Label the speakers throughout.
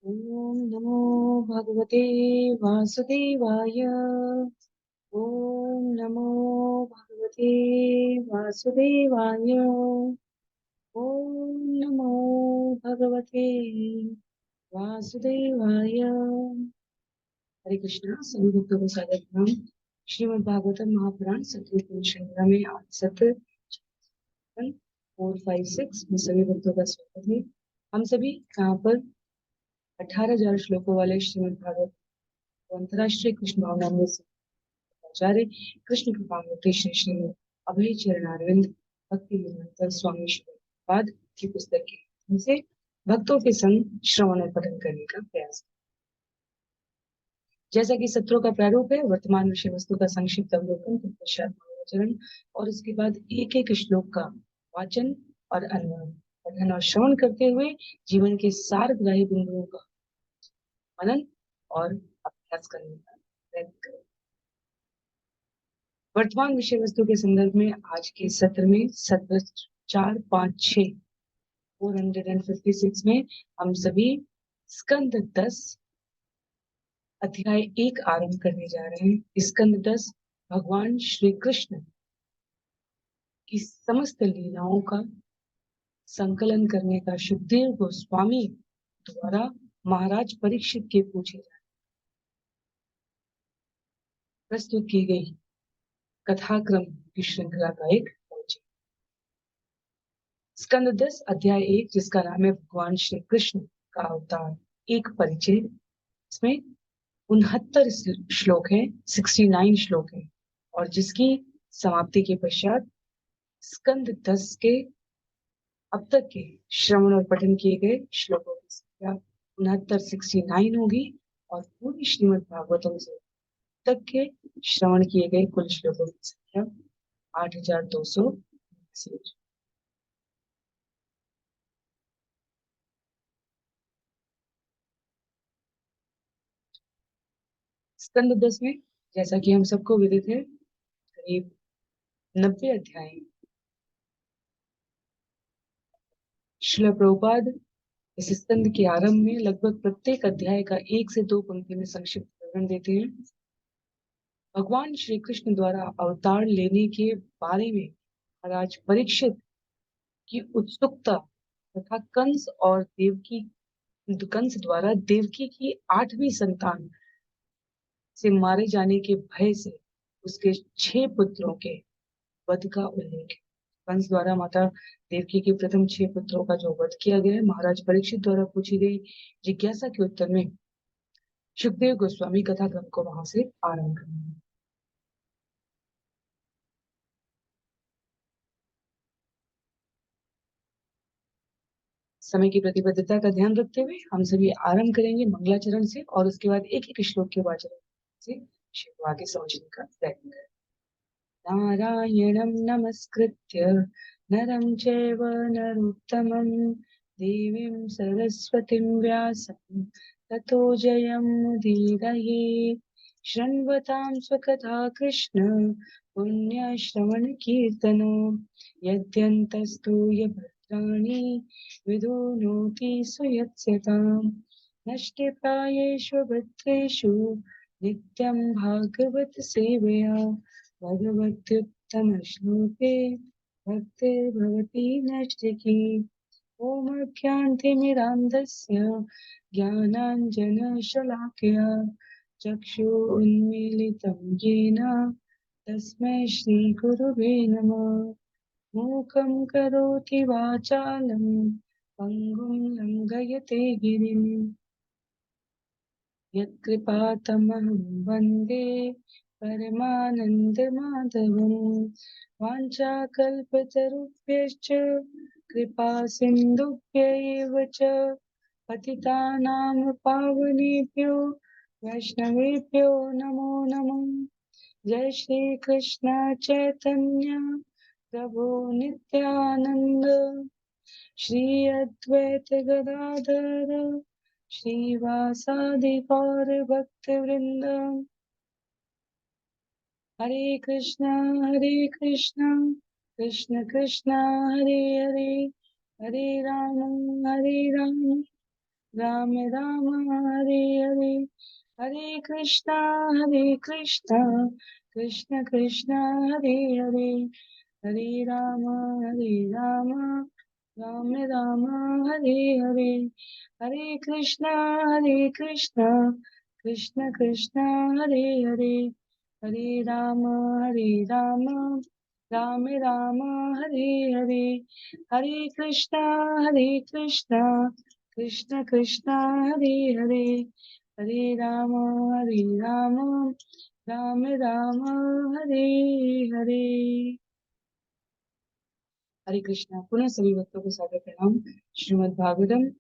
Speaker 1: ओम नमो भगवते वासुदेवाय। ओम नमो भगवते वासुदेवाय। ओम नमो भगवते वासुदेवाय। हरे कृष्णा। सभी भक्तों को स्वागत है श्रीमद् भागवतम महापुराण सतयुग श्रृंखला में। आज सत्र 4, 5, 6 में सभी भक्तों का स्वागत है। हम सभी यहाँ पर 18,000 श्लोकों वाले श्रीमद् भागवत को अंतरराष्ट्रीय कृष्ण भावनामृत से आचार्य कृष्ण कृपामूर्ति श्री श्री अभय चरणारविंद भक्ति विनोद स्वामी श्रीपाद की पुस्तक के माध्यम से भक्तों के संग श्रवण और पठन करने का प्रयास। जैसा कि सत्रों का प्रारूप है, वर्तमान विषय वस्तु का संक्षिप्त अवलोकन, तत्पश्चात मंगलाचरण और उसके बाद एक एक श्लोक का वाचन और अनुवाद, पठन और श्रवण करते हुए जीवन के सारग्राही बिंदुओं का मनन और अभ्यास करने का प्रयत्न करें। वर्तमान विषय वस्तु के संदर्भ में आज के सत्र में सत्र 4, 5, 6 456 में हम सभी स्कंद 10 अध्याय 1 आरंभ करने जा रहे हैं। स्कंद 10 भगवान श्री कृष्ण की समस्त लीलाओं का संकलन करने का सुखदेव गोस्वामी द्वारा महाराज परीक्षित के पूछे प्रस्तुत की गई कथाक्रम की श्रृंखला का एक परिचय। स्कंद 10 अध्याय 1, जिसका नाम है भगवान श्री कृष्ण का अवतार, एक परिचय। इसमें 69 श्लोक है, 69 श्लोक है और जिसकी समाप्ति के पश्चात स्कंद 10 के अब तक के श्रवण और पठन किए गए श्लोकों की संख्या 69 होगी और पूरी श्रीमद् भागवतम से तक के श्रवण किए गए कुल श्लोकों की संख्या 8,200। स्कंद 10 में जैसा कि हम सबको विदित है, करीब 90 अध्याय। श्रील प्रभुपाद इस स्कंद के आरंभ में लगभग प्रत्येक अध्याय का 1 से 2 पंक्ति में संक्षिप्त विवरण देते हैं। भगवान श्री कृष्ण द्वारा अवतार लेने के बारे में महाराज परीक्षित की उत्सुकता तथा कंस द्वारा देवकी की 8वीं संतान से मारे जाने के भय से उसके 6 पुत्रों के वध का उल्लेख है। कंस द्वारा माता देवकी के प्रथम 6 पुत्रों का जो वध किया गया है, महाराज परीक्षित द्वारा पूछी गई जिज्ञासा के उत्तर में सुखदेव गोस्वामी कथा क्रम को वहां से आरंभ करेंगे। समय की प्रतिबद्धता का ध्यान रखते हुए हम सभी आरंभ करेंगे मंगलाचरण से और उसके बाद एक एक श्लोक के वाचन से शिव आगे समझने का प्रयत्न करें। नारायणं नमस्कृत्य नरं चैव नरोत्तमं देवीं सरस्वतीं व्यासं ततो जयमुदीरये। शृण्वतां स्वकथा कृष्ण पुण्यश्रवणकीर्तनो यद्यन्तस्तूयभद्राणि विदुनोति सुयत्स्यताम्। नष्टप्रायेषु भद्रेषु नित्यं भागवत सेवया भगवत्युत्तमश्लोके भक्तिर्भवति नष्टिकी। ओमज्ञानतिमिरान्धस्य ज्ञानाञ्जनशलाकया चक्षुरुन्मीलितं येन तस्मै श्रीगुरुवे नमः। मूकं करोति वाचालं पङ्गुं लङ्घयते गिरिं यत्कृपातमहं वन्दे परमानन्दमाधवम्। वाञ्छाकल्पतरुभ्यश्च कृपा सिन्धुभ्यैव च पतितानां पावनेभ्यो वैष्णवेभ्यो नमो नमः। जय श्री कृष्ण चैतन्य प्रभु नित्यानंद श्री अद्वैत गदाधर श्रीवासादि गौर भक्तवृंद। हरे कृष्णा कृष्ण कृष्णा हरे हरे, हरे राम राम राम हरे हरे, हरे कृष्णा कृष्ण कृष्ण हरे हरे, हरे राम राम राम हरे हरे, हरे कृष्णा कृष्ण कृष्ण हरे हरे, हरे राम राम राम हरे हरे, हरे कृष्णा कृष्ण कृष्ण हरे हरे, हरे राम राम राम हरे हरे। हरे कृष्णा। पुनः सभी भक्तों को सादर प्रणाम। श्रीमद् भागवतम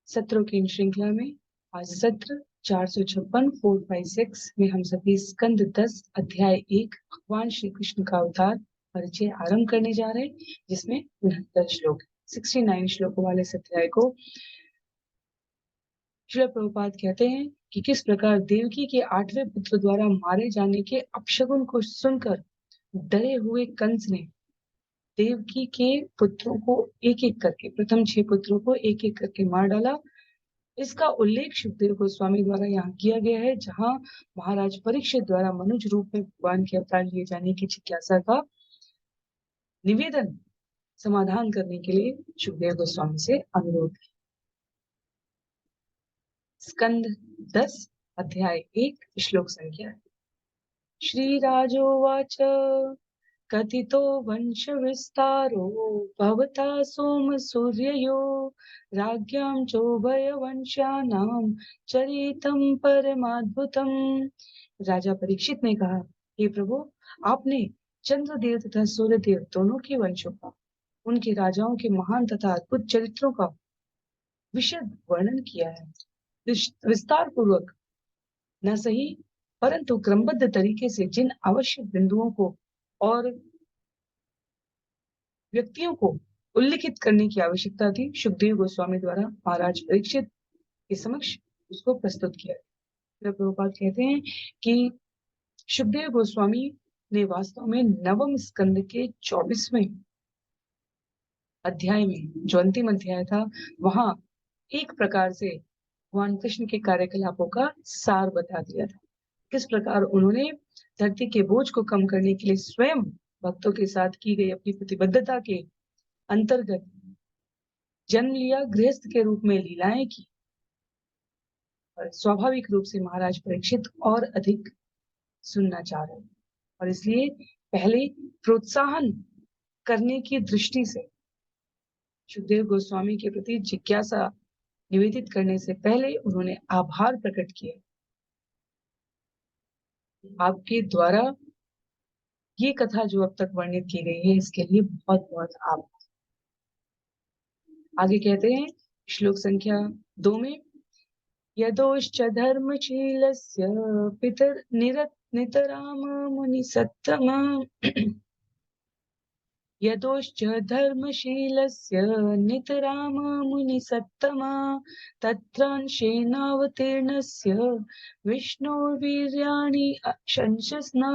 Speaker 1: सत्रों की इन श्रृंखला में आज सत्र 456 456 में हम सभी स्कंद 10 अध्याय 1 भगवान श्री कृष्ण का अवतार परिचय आरंभ करने जा रहे हैं, जिसमें 69 श्लोक 69 श्लोकों वाले इस अध्याय को श्रील प्रभुपाद कहते हैं कि किस प्रकार देवकी के 8वें पुत्र द्वारा मारे जाने के अपशगुन को सुनकर डरे हुए कंस ने देवकी के पुत्रों को एक एक करके, प्रथम 6 पुत्रों को एक एक करके मार डाला। इसका उल्लेख शुकदेव गोस्वामी द्वारा यहाँ किया गया है, जहाँ महाराज परीक्षित द्वारा मनुष्य रूप में भगवान के अवतार लिए जाने की जिज्ञासा का निवेदन समाधान करने के लिए शुकदेव गोस्वामी से अनुरोध। स्कंद 10 अध्याय 1 श्लोक संख्या। श्रीराजोवाच कथितो वंश विस्तारो भवता सोम सूर्ययो राज्ञां चोभयवंशानां चरितं परमाद्भुतम। राजा परीक्षित ने कहा, हे प्रभु, आपने चंद्रदेव तथा सूर्यदेव दोनों के वंशों का, उनके राजाओं के महान तथा अद्भुत चरित्रों का विशद वर्णन किया है। विस्तार पूर्वक न सही, परंतु क्रमबद्ध तरीके से जिन आवश्यक बिंदुओं को और व्यक्तियों को उल्लिखित करने की आवश्यकता थी, सुखदेव गोस्वामी द्वारा महाराज परीक्षित के समक्ष उसको प्रस्तुत किया। प्रभुपाद कहते हैं कि सुखदेव गोस्वामी ने वास्तव में नवम स्कंद के 24वें अध्याय में, जो अंतिम अध्याय था, वहां एक प्रकार से भगवान कृष्ण के कार्यकलापों का सार बता दिया था। किस प्रकार उन्होंने धरती के बोझ को कम करने के लिए स्वयं भक्तों के साथ की गई अपनी प्रतिबद्धता के अंतर्गत जन्म लिया, गृहस्थ के रूप में लीलाएं की, और स्वाभाविक रूप से महाराज परीक्षित और अधिक सुनना चाह रहे, और इसलिए पहले प्रोत्साहन करने की दृष्टि से सुखदेव गोस्वामी के प्रति जिज्ञासा निवेदित करने से पहले उन्होंने आभार प्रकट किया। आपके द्वारा ये कथा जो अब तक वर्णित की गई है, इसके लिए बहुत बहुत आभार। आगे कहते हैं श्लोक संख्या 2 में, यदोश्च धर्मशीलस्य पितर नितराम मुनि सत्तम, यदोश्च धर्मशीलस्य नितराम मुनि सत्तम, तत्रांशेनावतीर्णस्य विष्णुर्वीर्याणि शंसस्ना।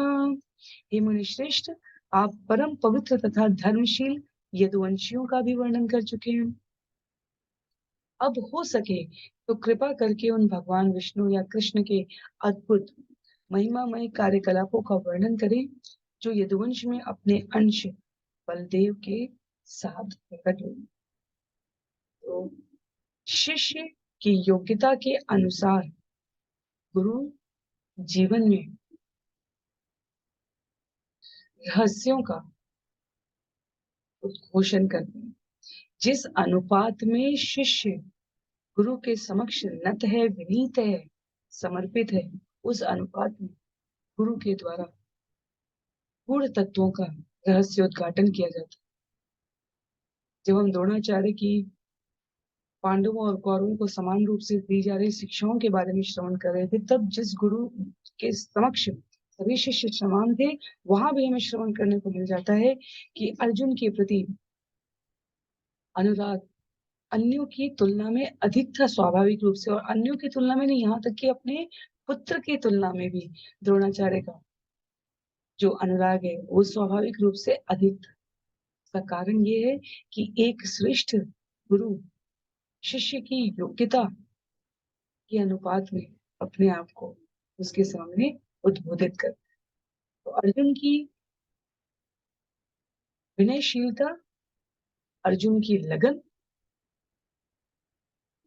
Speaker 1: हे मुनि श्रेष्ठ, आप परम पवित्र तथा धर्मशील यदुवंशियों का भी वर्णन कर चुके हैं। अब हो सके तो कृपा करके उन भगवान विष्णु या कृष्ण के अद्भुत महिमामय कार्यकलापों का वर्णन करें, जो यदुवंश में अपने अंश बलदेव के साथ प्रकट हुए। तो शिष्य की योग्यता के अनुसार गुरु जीवन में रहस्यों का उद्घोषण करते हैं। जिस अनुपात में शिष्य गुरु के समक्ष नत है, विनीत है, समर्पित है, उस अनुपात में गुरु के द्वारा गूढ़ तत्वों का रहस्योद्घाटन किया जाता है। जब हम द्रोणाचार्य की पांडवों और कौरवों को समान रूप से दी जा रही शिक्षाओं के बारे में श्रवण कर रहे थे, तब जिस गुरु के समक्ष सभी शिष्य समान थे, वहां भी हमें श्रवण करने को मिल जाता है कि अर्जुन के प्रति अनुराग अन्यों की तुलना में अधिक था, स्वाभाविक रूप से, और अन्यों की तुलना में नहीं, यहाँ तक कि अपने पुत्र की तुलना में भी द्रोणाचार्य का जो अनुराग है वो स्वाभाविक रूप से अधिक था। इसका कारण ये है कि एक श्रेष्ठ गुरु शिष्य की योग्यता के अनुपात में अपने आप को उसके सामने उद्बोधित कर। तो अर्जुन की विनयशीलता, अर्जुन की लगन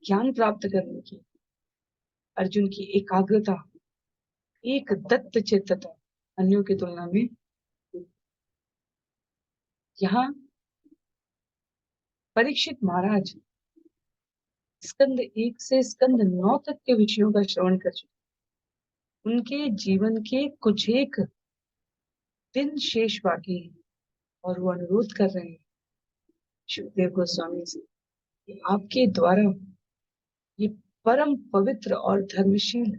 Speaker 1: ज्ञान प्राप्त करने की, अर्जुन की एकाग्रता, एक दत्त चित्तता अन्यों की तुलना में यहाँ परीक्षित महाराज स्कंद 1 से स्कंद 9 तक के विषयों का श्रवण कर चुके। उनके जीवन के कुछ एक दिन शेष बाकी है और वो अनुरोध कर रहे हैं सुखदेव गोस्वामी से कि आपके द्वारा ये परम पवित्र और धर्मशील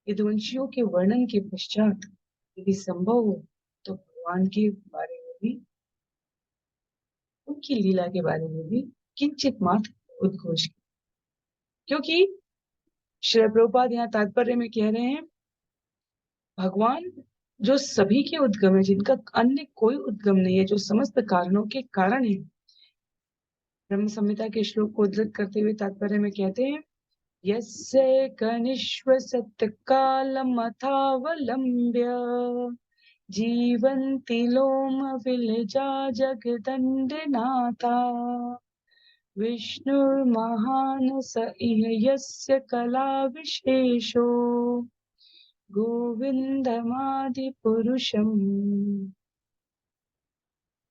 Speaker 1: यदुवंशियों के वर्णन के पश्चात यदि संभव हो तो भगवान के बारे में भी, उनकी लीला के बारे में भी किंचित मात्र उद्घोष किया। क्योंकि श्री प्रभुपाद यहाँ तात्पर्य में कह रहे हैं भगवान जो सभी के उद्गम है, जिनका अन्य कोई उद्गम नहीं है, जो समस्त कारणों के कारण है। ब्रह्म संहिता के श्लोक को उद्धृत करते हुए तात्पर्य में कहते हैं यस्य कनिष्व सत्कालमथावलंब्य जीवन्ति लोम विलजा जगदण्डनाथा विष्णुर्महान् स इह यस्य कला विशेषो गोविन्दमादिपुरुषम्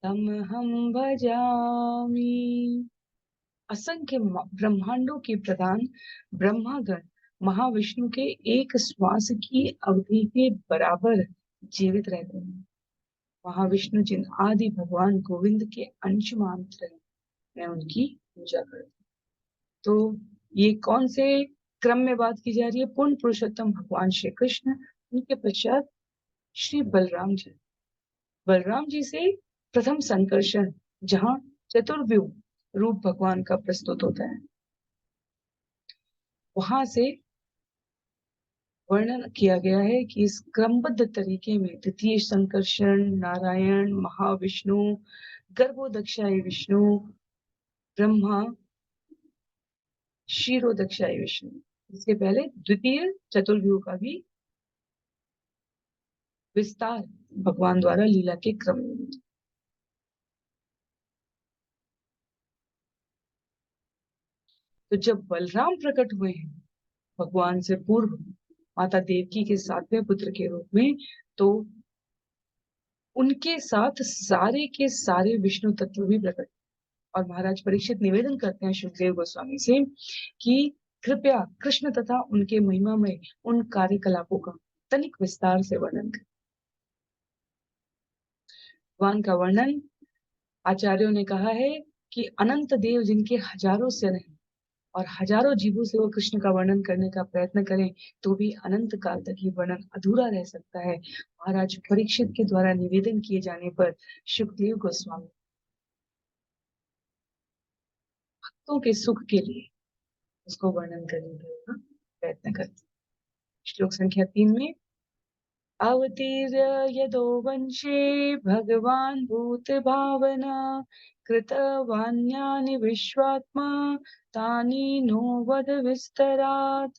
Speaker 1: तमहं भजामि। असंख्य ब्रह्मांडों के प्रधान ब्रह्मागण महाविष्णु के एक श्वास की अवधि के बराबर जीवित रहते हैं। महाविष्णु जिन आदि भगवान गोविंद के अंश मात्र हैं, मैं उनकी पूजा करती हूँ। तो ये कौन से क्रम में बात की जा रही है? पूर्ण पुरुषोत्तम भगवान श्री कृष्ण, उनके पश्चात श्री बलराम जी। बलराम जी से प्रथम संकर्षण, जहाँ चतुर्व्यूह रूप भगवान का प्रस्तुत होता है, वहां से वर्णन किया गया है कि इस क्रमबद्ध तरीके में द्वितीय संकर्षण, नारायण, महाविष्णु, गर्भोदक्षाई विष्णु, ब्रह्मा, क्षीरोदक्षाई विष्णु, इसके पहले द्वितीय चतुर्व्यूह का भी विस्तार भगवान द्वारा लीला के क्रम में। तो जब बलराम प्रकट हुए हैं भगवान से पूर्व माता देवकी के 7वें पुत्र के रूप में, तो उनके साथ सारे के सारे विष्णु तत्व भी प्रकट। और महाराज परीक्षित निवेदन करते हैं सुखदेव गोस्वामी से कि कृपया कृष्ण तथा उनके महिमा में उन कार्यकलापों का तनिक विस्तार से वर्णन करें। भगवान का वर्णन आचार्यों ने कहा है कि अनंत देव जिनके हजारों सिर हैं और हजारों जीवों से वो कृष्ण का वर्णन करने का प्रयत्न करें तो भी अनंत काल तक ये वर्णन अधूरा रह सकता है। महाराज परीक्षित के द्वारा निवेदन किए जाने पर सुखदेव गोस्वामी भक्तों के सुख के लिए उसको वर्णन करने का प्रयत्न करते। श्लोक संख्या 3 में अवतीर्य यदो वंशे भगवान भूत भावना कृतवान्यानि विश्वात्मा तानि नो वद विस्तरात्।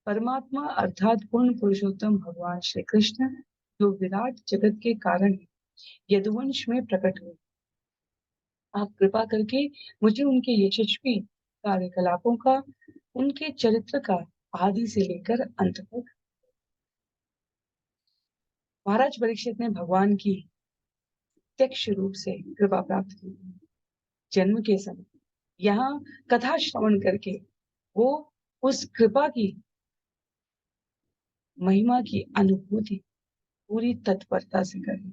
Speaker 1: परमात्मा अर्थात पूर्ण पुरुषोत्तम भगवान श्री कृष्ण जो विराट जगत के कारण यदुवंश में प्रकट हुए, आप कृपा करके मुझे उनके यशस्वी कार्यकलापों का, उनके चरित्र का आदि से लेकर अंत तक। महाराज परीक्षित ने भगवान की प्रत्यक्ष रूप से कृपा प्राप्त की। जन्म के समय यहाँ कथा श्रवण करके वो उस कृपा की महिमा की अनुभूति पूरी तत्परता से करें।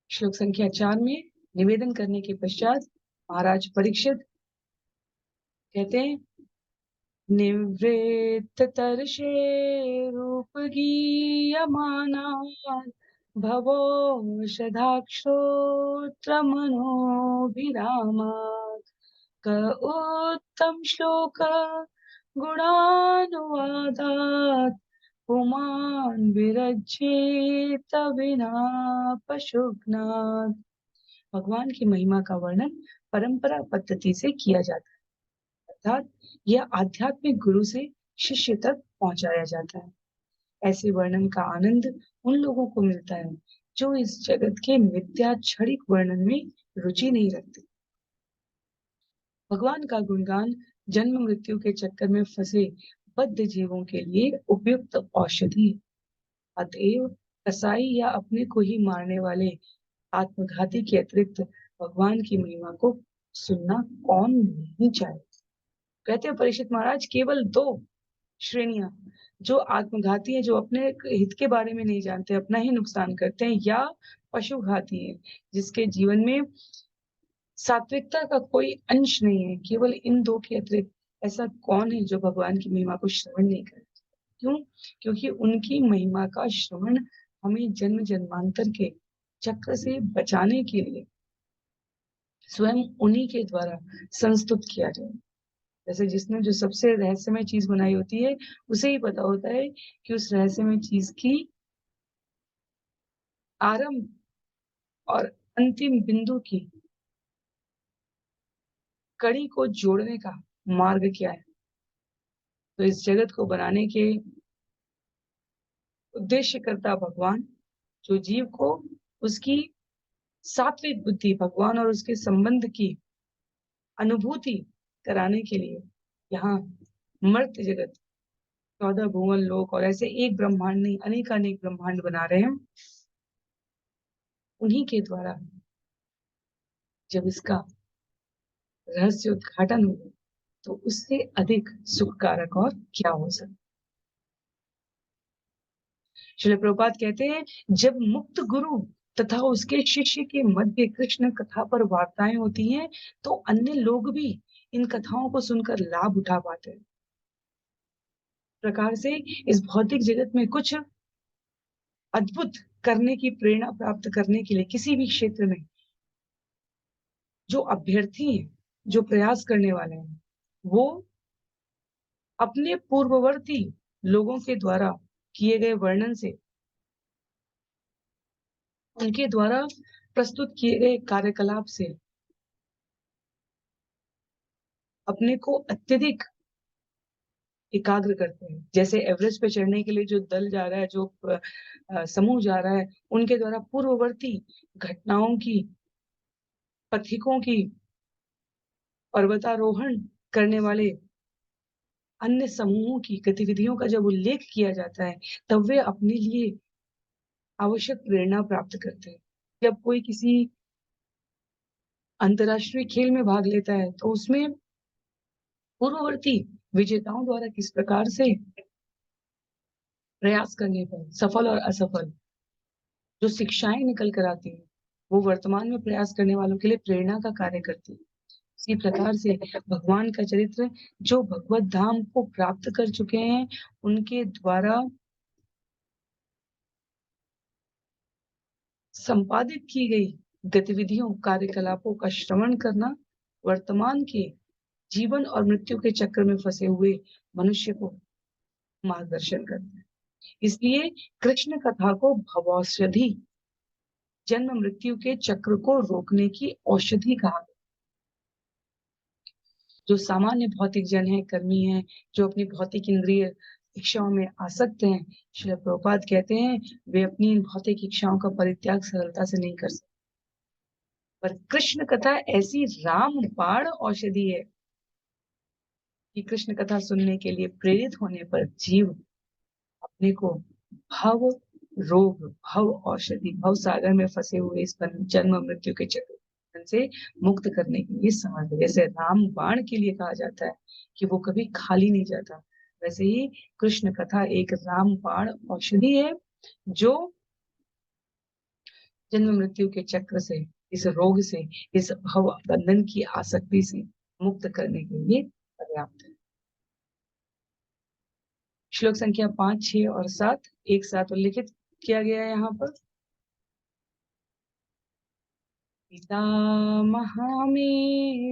Speaker 1: श्लोक संख्या 4 में निवेदन करने के पश्चात महाराज परीक्षित कहते हैं निवृत्त तरशे रूप गीयमाना भवो शधाक्षोत्र मनोभिरामात् क उत्तम श्लोक गुणानुवादात् पुमान् विरज्येत विना पशुघ्नात्। भगवान की महिमा का वर्णन परंपरा पद्धति से किया जाता है, अर्थात यह आध्यात्मिक गुरु से शिष्य तक पहुंचाया जाता है। ऐसे वर्णन का आनंद उन लोगों को मिलता है जो इस जगत के मिथ्या क्षणिक वर्णन में रुचि नहीं रखते। भगवान का गुणगान जन्म मृत्यु के चक्कर में फंसे बद्ध जीवों के लिए उपयुक्त औषधि है। अतएव कसाई या अपने को ही मारने वाले आत्मघाती के अतिरिक्त भगवान की महिमा को सुनना कौन नहीं चाहे। कहते हैं परीक्षित महाराज, केवल दो श्रेणियां, जो आत्मघाती है, जो अपने हित के बारे में नहीं जानते, अपना ही नुकसान करते हैं, या पशुघाती है, जिसके जीवन में सात्विकता का कोई अंश नहीं है, केवल इन दो के अतिरिक्त ऐसा कौन है जो भगवान की महिमा को श्रवण नहीं करे। क्यों? क्योंकि उनकी महिमा का श्रवण हमें जन्म जन्मांतर के चक्र से बचाने के लिए स्वयं उन्हीं के द्वारा संस्तुत किया जाए। जैसे जिसने जो सबसे रहस्यमय चीज बनाई होती है, उसे ही पता होता है कि उस रहस्यमय चीज की आरंभ और अंतिम बिंदु की कड़ी को जोड़ने का मार्ग क्या है। तो इस जगत को बनाने के उद्देश्यकर्ता भगवान, जो जीव को उसकी सात्विक बुद्धि भगवान और उसके संबंध की अनुभूति कराने के लिए यहाँ मर्त्य जगत, 14 भुवन लोक और ऐसे एक ब्रह्मांड नहीं अनेक ब्रह्मांड बना रहे हैं, उन्हीं के द्वारा जब इसका रहस्य उद्घाटन होगा तो उससे अधिक सुखकारक और क्या हो सकता। श्रील प्रभुपाद कहते हैं, जब मुक्त गुरु तथा उसके शिष्य के मध्य कृष्ण कथा पर वार्ताएं होती हैं तो अन्य लोग भी इन कथाओं को सुनकर लाभ उठा पाते हैं। प्रकार से इस भौतिक जगत में कुछ अद्भुत करने की प्रेरणा प्राप्त करने के लिए किसी भी क्षेत्र में जो अभ्यर्थी हैं, जो प्रयास करने वाले हैं, वो अपने पूर्ववर्ती लोगों के द्वारा किए गए वर्णन से, उनके द्वारा प्रस्तुत किए गए कार्यकलाप से अपने को अत्यधिक एकाग्र करते हैं। जैसे एवरेस्ट पे चढ़ने के लिए जो दल जा रहा है, जो समूह जा रहा है, उनके द्वारा पूर्ववर्ती घटनाओं की, पथिकों की, पर्वतारोहण करने वाले अन्य समूहों की गतिविधियों का जब उल्लेख किया जाता है, तब वे अपने लिए आवश्यक प्रेरणा प्राप्त करते हैं। जब कोई किसी अंतरराष्ट्रीय खेल में भाग लेता है तो उसमें पूर्ववर्ती विजेताओं द्वारा किस प्रकार से प्रयास करने पर सफल और असफल जो शिक्षाएं निकल कर आती हैं, वो वर्तमान में प्रयास करने वालों के लिए प्रेरणा का कार्य करती है। इसी प्रकार से भगवान का चरित्र जो भगवत धाम को प्राप्त कर चुके हैं, उनके द्वारा संपादित की गई गतिविधियों, कार्यकलापों का श्रवण करना वर्तमान के जीवन और मृत्यु के चक्र में फंसे हुए मनुष्य को मार्गदर्शन करता है। इसलिए कृष्ण कथा को भवौषधि, जन्म मृत्यु के चक्र को रोकने की औषधि कहा। जो सामान्य भौतिक जन है, कर्मी है, जो अपनी भौतिक इंद्रिय इच्छाओं में आसक्त हैं, श्रील प्रभुपाद कहते हैं वे अपनी इन भौतिक इच्छाओं का परित्याग सरलता से नहीं कर सकते। पर कृष्ण कथा ऐसी रामबाण औषधि है कि कृष्ण कथा सुनने के लिए प्रेरित होने पर जीव अपने को भव रोग, भव औषधि, भव सागर में फंसे हुए इस जन्म मृत्यु के चक्र से मुक्त करने के लिए समर्थ है। जैसे राम बाण के लिए कहा जाता है कि वो कभी खाली नहीं जाता, वैसे ही कृष्ण कथा एक राम बाण औषधि है जो जन्म मृत्यु के चक्र से, इस रोग से, इस भव बंधन की आसक्ति से मुक्त करने के लिए पर्याप्त है। श्लोक संख्या 5, 6 और 7 एक साथ उल्लिखित किया गया है यहाँ पर। पितामहामे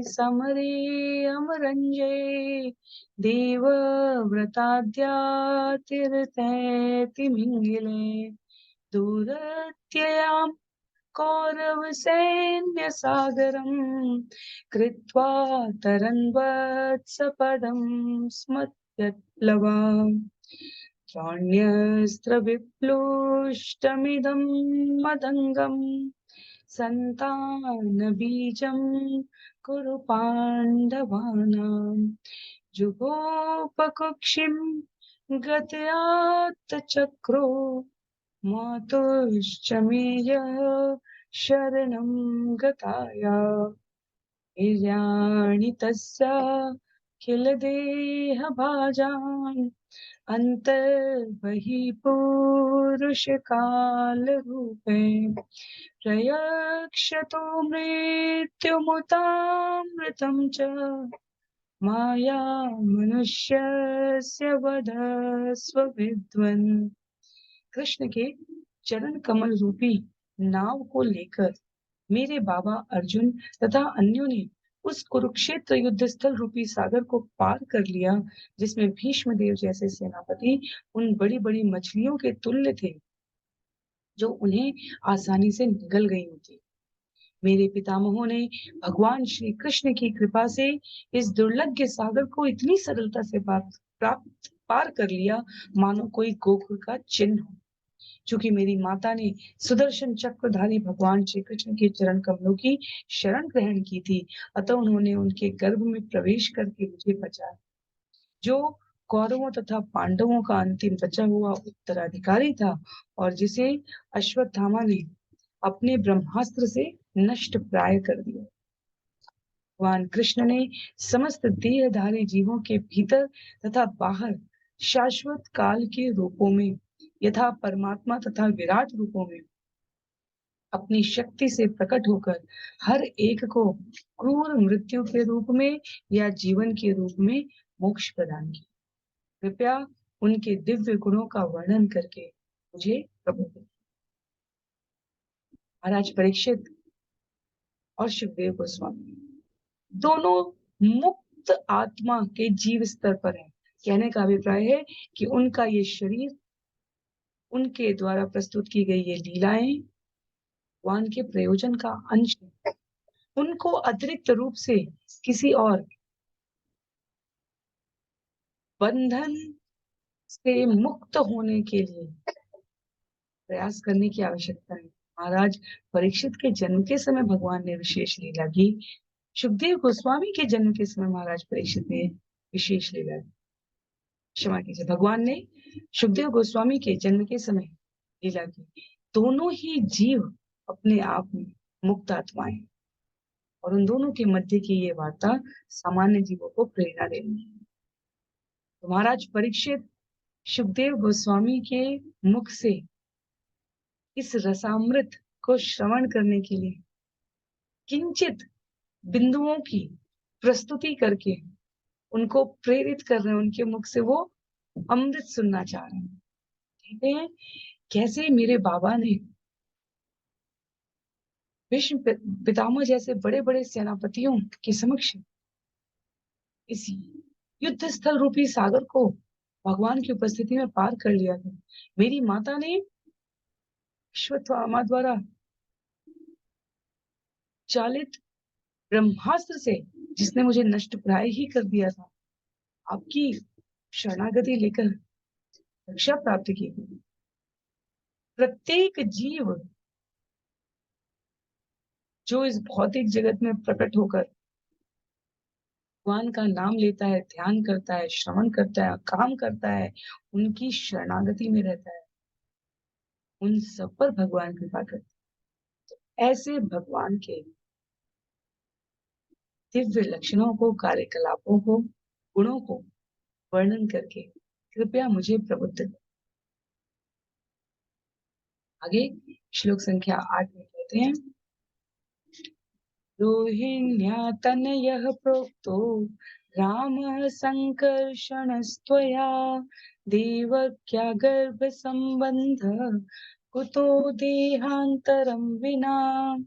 Speaker 1: समरे अमरञ्जये देवव्रताद्या तीर्थैतिमिङ्गिले दूरत्ययां कौरव सैन्य सागरम कृत्वा तरन्वत्सपदं स्मत्यप्लवा त्राण्यस्त्र विप्लुष्टमिदं मदङ्गम् सन्तानबीजं कुरु पाण्डवानां जुगोपकुक्षिं गत्यात्तचक्रो मातुश्च मे यः शरणं गताया वीर्याणि तस्या किल देहभाजान् अन्तर्बहिः पुरुषकालरूपे प्रयक्षतो मृत्युमुतामृतं च माया मनुष्यस्य वधस्व विद्वन्। कृष्ण के चरण कमल रूपी नाव को लेकर मेरे बाबा अर्जुन तथा अन्यों ने उस कुरुक्षेत्र युद्ध स्थल रूपी सागर को पार कर लिया, जिसमें भीष्म देव जैसे सेनापति उन बड़ी बड़ी मछलियों के तुल्य थे जो उन्हें आसानी से निगल गई होती। मेरे पितामहों ने भगवान श्री कृष्ण की कृपा से इस दुर्लभ सागर को इतनी सरलता से पार कर लिया मानो कोई गोकुल का चिन्ह हो। चूंकि मेरी माता ने सुदर्शन चक्रधारी भगवान श्री कृष्ण के चरण कमलों की शरण ग्रहण की थी, अतः उन्होंने उनके गर्भ में प्रवेश करके मुझे बचाया। जो कौरवों तथा पांडवों का अंतिम बचा हुआ उत्तराधिकारी था और जिसे अश्वत्थामा ने अपने ब्रह्मास्त्र से नष्ट प्राय कर दिया। भगवान कृष्ण ने समस्त देहधारी जीवों के भीतर तथा बाहर शाश्वत काल के रूपों में यथा परमात्मा तथा विराट रूपों में अपनी शक्ति से प्रकट होकर हर एक को क्रूर मृत्यु के रूप में या जीवन के रूप में मोक्ष प्रदान किया। कृपया उनके दिव्य गुणों का वर्णन करके मुझे प्रभु। महाराज परीक्षित और सुखदेव गोस्वामी दोनों मुक्त आत्मा के जीव स्तर पर हैं। कहने का अभिप्राय है कि उनका ये शरीर, उनके द्वारा प्रस्तुत की गई ये लीलाएं भगवान के प्रयोजन का अंश है। उनको अतिरिक्त रूप से किसी और बंधन से मुक्त होने के लिए प्रयास करने की आवश्यकता है। महाराज परीक्षित के जन्म के समय भगवान ने विशेष लीला की। सुखदेव गोस्वामी के जन्म के समय महाराज परीक्षित ने विशेष लीला की। क्षमा कीजिए, भगवान ने सुखदेव गोस्वामी के जन्म के समय लीला की। दोनों ही जीव अपने आप में मुक्त आत्माएं और उन दोनों के मध्य की ये वार्ता सामान्य जीवों को प्रेरणा देनी है। तो महाराज परीक्षित सुखदेव गोस्वामी के मुख से इस रसामृत को श्रवण करने के लिए किंचित बिंदुओं की प्रस्तुति करके उनको प्रेरित कर रहे हैं। उनके मुख से वो अमृत सुनना चाह रहे हैं। कहते हैं कैसे मेरे बाबा ने भीष्म पितामह जैसे बड़े बड़े सेनापतियों के समक्ष इस युद्ध स्थल रूपी सागर को भगवान की उपस्थिति में पार कर लिया था। मेरी माता ने अश्वत्थामा द्वारा चालित ब्रह्मास्त्र से, जिसने मुझे नष्ट प्राय ही कर दिया था, आपकी शरणागति लेकर रक्षा प्राप्त की। प्रत्येक जीव जो इस भौतिक जगत में प्रकट होकर भगवान का नाम लेता है, ध्यान करता है, श्रवण करता है, काम करता है, उनकी शरणागति में रहता है, उन सब पर भगवान कृपा करते हैं। ऐसे भगवान के दिव्य लक्षणों को, कार्यकलापों को, गुणों को वर्णन करके कृपया मुझे प्रबुद्ध करें। आगे श्लोक संख्या 8 में कहते हैं, रोहिण्या तनयः प्रोक्तो रामः संकर्षणस्त्वया देवक्या गर्भसम्बन्धः कुतो देहान्तरं विना।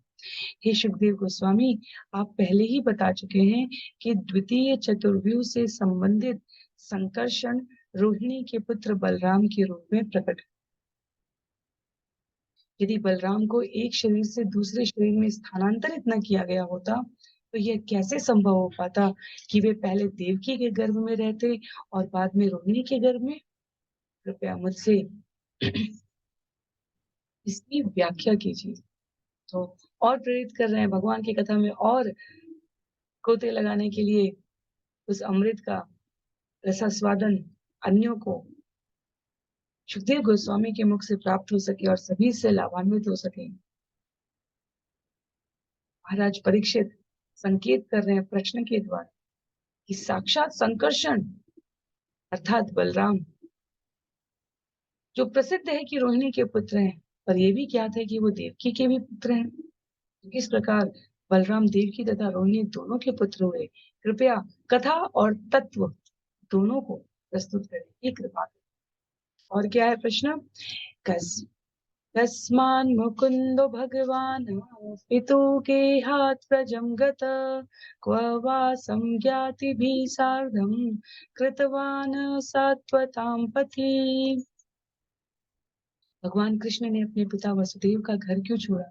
Speaker 1: हे सुखदेव गोस्वामी, आप पहले ही बता चुके हैं कि द्वितीय चतुर्व्यूह से संबंधित संकर्षण रोहिणी के पुत्र बलराम के रूप में प्रकट। यदि बलराम को एक शरीर से दूसरे शरीर में स्थानांतरित न किया गया होता तो यह कैसे संभव हो पाता कि वे पहले देवकी के गर्भ में रहते और बाद में रोहिणी के गर्भ में? कृपया मुझसे इसकी व्याख्या कीजिए। तो और प्रेरित कर रहे हैं भगवान की कथा में और गोते लगाने के लिए उस अमृत का रसास्वादन अन्यों को सुखदेव गोस्वामी के मुख से प्राप्त हो सके और सभी से लाभान्वित हो सके। महाराज परीक्षित संकेत कर रहे हैं प्रश्न के द्वारा कि साक्षात संकर्षण अर्थात बलराम जो प्रसिद्ध है कि रोहिणी के पुत्र हैं, पर यह भी ज्ञात है कि वो देवकी के भी पुत्र हैं। तो किस प्रकार बलराम देवकी तथा रोहिणी दोनों के पुत्र हुए? कृपया कथा और तत्व दोनों को प्रस्तुत करें, ये कृपा करें। और क्या है प्रश्न? कस तस्मान् मुकुन्दो भगवान् पितुः गेहात् प्रजं गतः क्व वा संज्ञातिभिः सार्धं कृतवान् सात्वतां पथि। भगवान कृष्ण ने अपने पिता वसुदेव का घर क्यों छोड़ा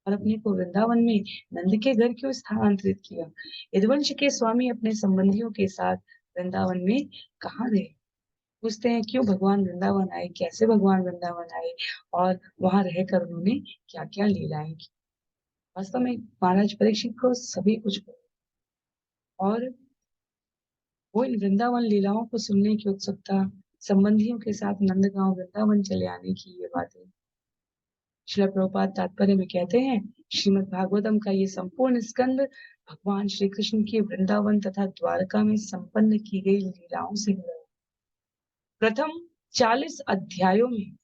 Speaker 1: और अपने को वृंदावन में नंद के घर क्यों स्थानांतरित किया? यदुवंश के स्वामी अपने संबंधियों के साथ वृंदावन में कहाँ गए? पूछते हैं क्यों भगवान वृंदावन आए, कैसे भगवान वृंदावन आए और वहां रहकर उन्होंने क्या क्या लीलाएं की। वास्तव में महाराज परीक्षित को सभी कुछ और वो इन वृंदावन लीलाओं को सुनने की उत्सुकता, संबंधियों के साथ नंदगांव वृंदावन चले आने की ये बातें। श्रील प्रभुपाद तात्पर्य में कहते हैं श्रीमद् भागवतम का ये संपूर्ण स्कंद भगवान श्री कृष्ण के वृंदावन तथा द्वारका में संपन्न की गई लीलाओं से जुड़ा। प्रथम 40 अध्यायों में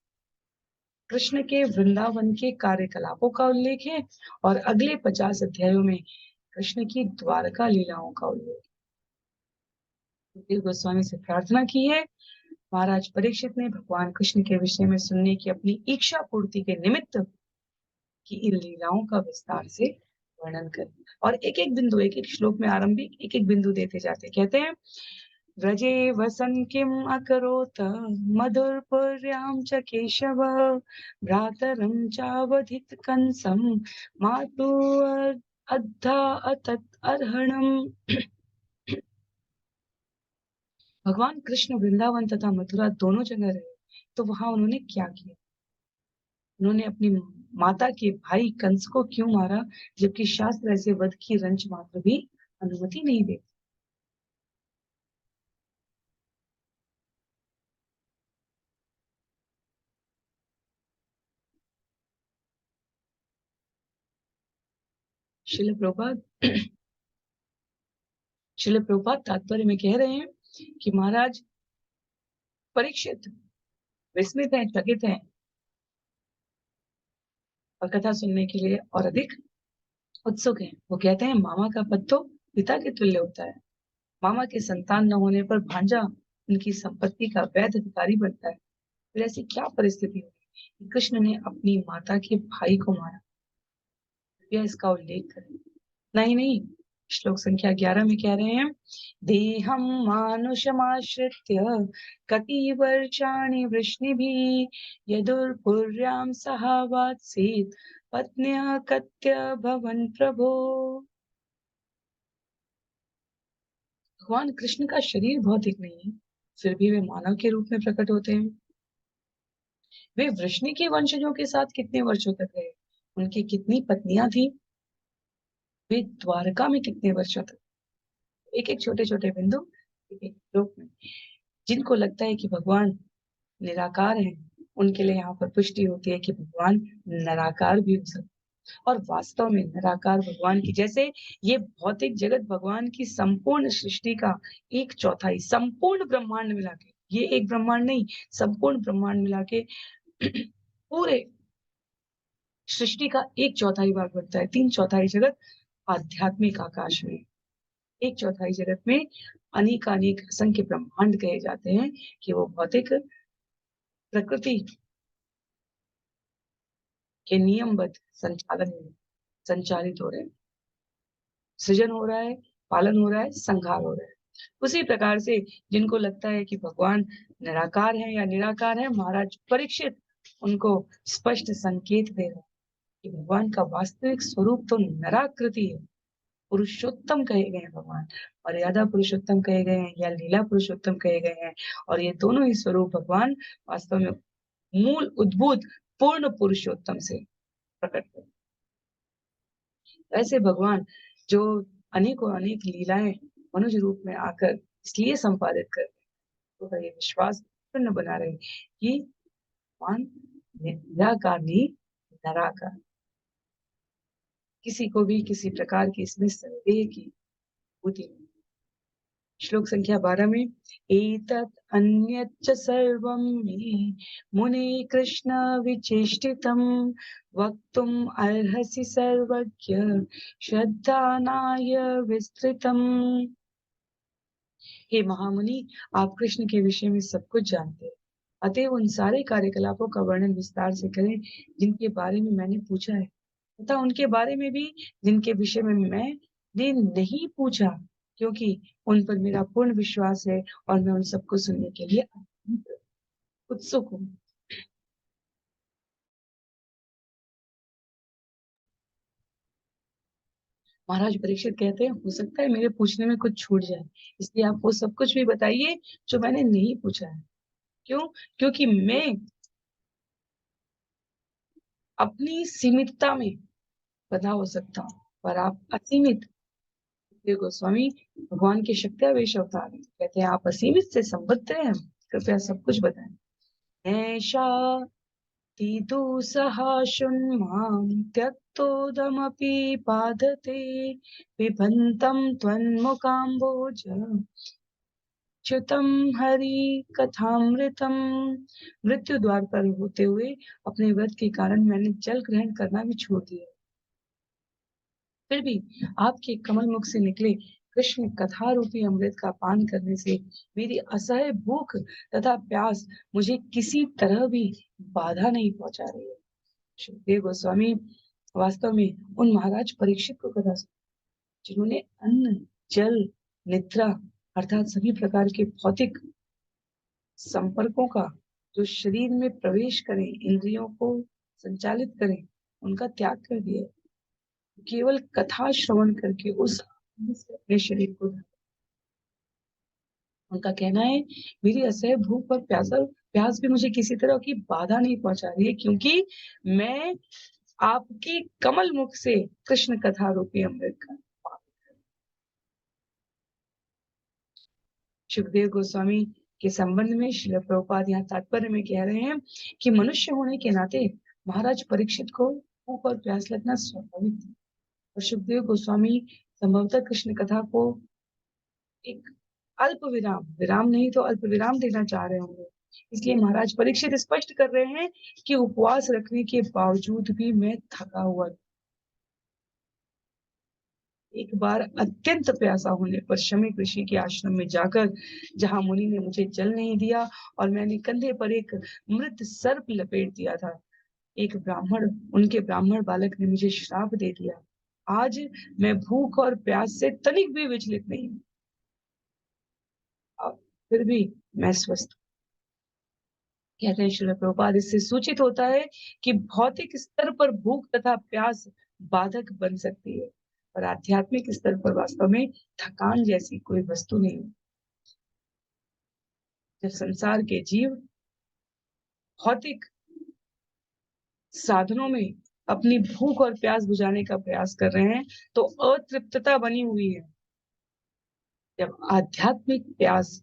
Speaker 1: कृष्ण के वृंदावन के कार्यकलापों का उल्लेख है और अगले 50 अध्यायों में कृष्ण की द्वारका लीलाओं का उल्लेख। सुखदेव गोस्वामी से प्रार्थना की है महाराज परीक्षित ने भगवान कृष्ण के विषय में सुनने की अपनी इच्छा पूर्ति के निमित्त की इन लीलाओं का विस्तार से वर्णन करें और एक एक बिंदु, एक एक श्लोक में आरंभिक एक एक बिंदु देते जाते। कहते हैं व्रजे वसन किम अकरोत मधुरपुर्यां च केशव भ्रातरं चावधित कंसं मातु अद्धा अतत अर्हणम। भगवान कृष्ण वृंदावन तथा मथुरा दोनों जगह रहे, तो वहां उन्होंने क्या किया? उन्होंने अपनी माता के भाई कंस को क्यों मारा, जबकि शास्त्र ऐसे वध की रंच मात्र भी अनुमति नहीं देते? शिल प्रभुपाद तात्पर्य में कह रहे हैं कि महाराज परीक्षित विस्मित हैं, चकित हैं और कथा सुनने के लिए और अधिक उत्सुक हैं। वो कहते हैं मामा का पद तो पिता के तुल्य होता है। मामा के संतान न होने पर भांजा उनकी संपत्ति का वैध अधिकारी बनता है। फिर ऐसी क्या परिस्थिति हुई कि कृष्ण ने अपनी माता के भाई को मारा? कृपया इसका उल्लेख करें। नहीं नहीं, श्लोक संख्या 11 में कह रहे हैं देहम मानुषमाश्रित्य कति वर्षाणि वृष्णिभिः यदुर्पुर्यां सहावात्सीत् पत्न्या कत्य भवन प्रभो। भगवान कृष्ण का शरीर भौतिक नहीं है, फिर भी वे मानव के रूप में प्रकट होते हैं। वे वृष्णि के वंशजों के साथ कितने वर्षों तक रहे? उनकी कितनी पत्नियां थी? वे द्वारका में कितने वर्षों तक? एक एक छोटे छोटे बिंदु, एक एक श्लोक में जिनको लगता है कि भगवान निराकार हैं, उनके लिए यहाँ पर पुष्टि होती है कि भगवान निराकार भी हो सकते और वास्तव में निराकार भगवान की जैसे ये भौतिक जगत भगवान की संपूर्ण सृष्टि का एक चौथाई, संपूर्ण ब्रह्मांड मिला के, ये एक ब्रह्मांड नहीं, संपूर्ण ब्रह्मांड मिला के पूरे सृष्टि का एक चौथाई भाग बनता है। 3/4 जगत आध्यात्मिक आकाश में, एक चौथाई जगत में अनेक असंख्य ब्रह्मांड कहे जाते हैं कि वो भौतिक प्रकृति के नियमबद्ध संचालन में संचालित हो रहे हैं। सृजन हो रहा है, पालन हो रहा है, संहार हो रहा है। उसी प्रकार से जिनको लगता है कि भगवान निराकार है या निराकार है, महाराज परीक्षित उनको स्पष्ट संकेत दे रहे हैं कि भगवान का वास्तविक स्वरूप तो नराकृति है। पुरुषोत्तम कहे गए हैं भगवान, मर्यादा पुरुषोत्तम कहे गए हैं या लीला पुरुषोत्तम कहे गए हैं, और ये दोनों ही स्वरूप भगवान वास्तव में मूल उद्भूत पूर्ण पुरुषोत्तम से प्रकट हुए। ऐसे भगवान जो अनेकों अनेक लीलाएं मनुष्य रूप में आकर इसलिए संपादित कर तो ये विश्वास पूर्ण बना रहे कि भगवान निराकार नहीं, निराकार, किसी को भी किसी प्रकार की इसमें संदेह की होती नहीं। श्लोक संख्या 12 में एतत् अन्यच्च सर्वं मे मुने कृष्ण विचेष्टितं वक्तुम् अर्हसि सर्वज्ञ श्रद्धानाय विस्तृतम्। हे महामुनि, आप कृष्ण के विषय में सब कुछ जानते हैं, अतएव उन सारे कार्यकलापों का वर्णन विस्तार से करें जिनके बारे में मैंने पूछा है, तथा उनके बारे में भी जिनके विषय में मैंने नहीं पूछा, क्योंकि उन पर मेरा पूर्ण विश्वास है और मैं उन सबको सुनने के लिए अत्यंत उत्सुक हूँ। महाराज परीक्षित कहते हैं, हो सकता है मेरे पूछने में कुछ छूट जाए, इसलिए आप वो सब कुछ भी बताइए जो मैंने नहीं पूछा है। क्यों? क्योंकि मैं अपनी सीमितता में बधा हो सकता हूँ, पर आप असीमित। सुखदेव गोस्वामी भगवान के शक्त्यावेश अवतार हैं। कहते हैं आप असीमित से संबद्ध हैं, कृपया सब कुछ बताएं। ऐशा तीतुसः शृण्वां त्यक्तोदमपि पादते पिबन्तं त्वन्मुखाम्बोज च्युतं हरि कथामृतम। मृत्यु द्वार पर होते हुए अपने व्रत के कारण मैंने जल ग्रहण करना भी छोड़ दिया, फिर भी आपके कमल मुख से निकले कृष्ण कथा रूपी अमृत का पान करने से मेरी असह्य भूख तथा प्यास मुझे किसी तरह भी बाधा नहीं पहुंचा रही है। सुखदेव गोस्वामी वास्तव में उन महाराज परीक्षित को कथा जिन्होंने अन्न, जल, निद्रा अर्थात सभी प्रकार के भौतिक संपर्कों का जो शरीर में प्रवेश करें, इंद्रियों को संचालित करें, उनका त्याग कर दिया। केवल कथा श्रवण करके उस अपने शरीर को, उनका कहना है मेरी असह्य भूख और प्यास भी मुझे किसी तरह की बाधा नहीं पहुंचा रही है, क्योंकि मैं आपकी कमल मुख से कृष्ण कथा रूपी अमृत का पान। सुखदेव गोस्वामी के संबंध में श्रील प्रभुपाद यहाँ तात्पर्य में कह रहे हैं कि मनुष्य होने के नाते महाराज परीक्षित को भूख और प्यास लगना स्वाभाविक था, और सुखदेव गोस्वामी संभवतः कृष्ण कथा को एक अल्प विराम, विराम नहीं तो अल्प विराम देना चाह रहे होंगे। इसलिए महाराज परीक्षित स्पष्ट कर रहे हैं कि उपवास रखने के बावजूद भी मैं थका हुआ। एक बार अत्यंत प्यासा होने पर शमी ऋषि के आश्रम में जाकर, जहां मुनि ने मुझे जल नहीं दिया और मैंने कंधे पर एक मृत सर्प लपेट दिया था, एक ब्राह्मण, उनके ब्राह्मण बालक ने मुझे श्राप दे दिया। आज मैं भूख और प्यास से तनिक भी विचलित नहीं हूं, अब फिर भी मैं स्वस्थ। कहते हैं श्रील प्रभुपाद, इससे सूचित होता है कि भौतिक स्तर पर भूख तथा प्यास बाधक बन सकती है, पर आध्यात्मिक स्तर पर वास्तव में थकान जैसी कोई वस्तु नहीं। जब संसार के जीव भौतिक साधनों में अपनी भूख और प्यास बुझाने का प्रयास कर रहे हैं तो अतृप्तता बनी हुई है। जब आध्यात्मिक प्यास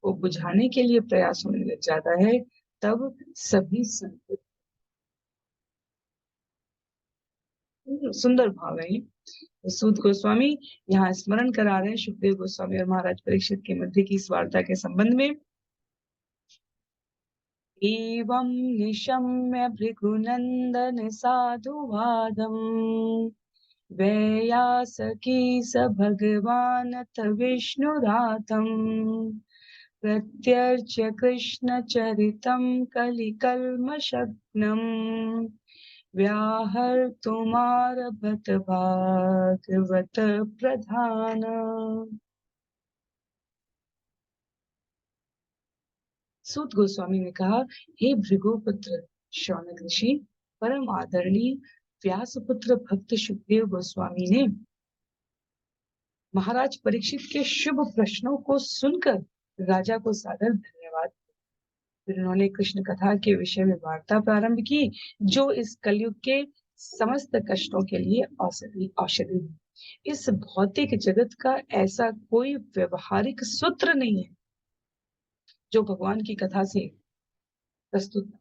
Speaker 1: को बुझाने के लिए प्रयास होने लग जाता है, तब सभी संतुष्ट। सुंदर भाव है। सूत गोस्वामी यहाँ स्मरण करा रहे हैं सुखदेव गोस्वामी और महाराज परीक्षित के मध्य की इस वार्ता के संबंध में। एवं निशम्य भृगुनंदन साधुवादम् वैयासकी स भगवानथ विष्णुरातम् प्रत्यर्च्य कृष्ण चरितं कलिकल्मषग्नम् व्याहर्तुमारभत भागवत प्रधान। सूत गोस्वामी ने कहा, हे भृगुपुत्र, शौनक ऋषि परम आदरणीय व्यासपुत्र भक्त सुखदेव गोस्वामी ने महाराज परीक्षित के शुभ प्रश्नों को सुनकर राजा को सादर धन्यवाद। फिर उन्होंने कृष्ण कथा के विषय में वार्ता प्रारंभ की, जो इस कलयुग के समस्त कष्टों के लिए औषधि है। इस भौतिक जगत का ऐसा कोई व्यवहारिक सूत्र नहीं है जो भगवान की कथा से प्रस्तुत।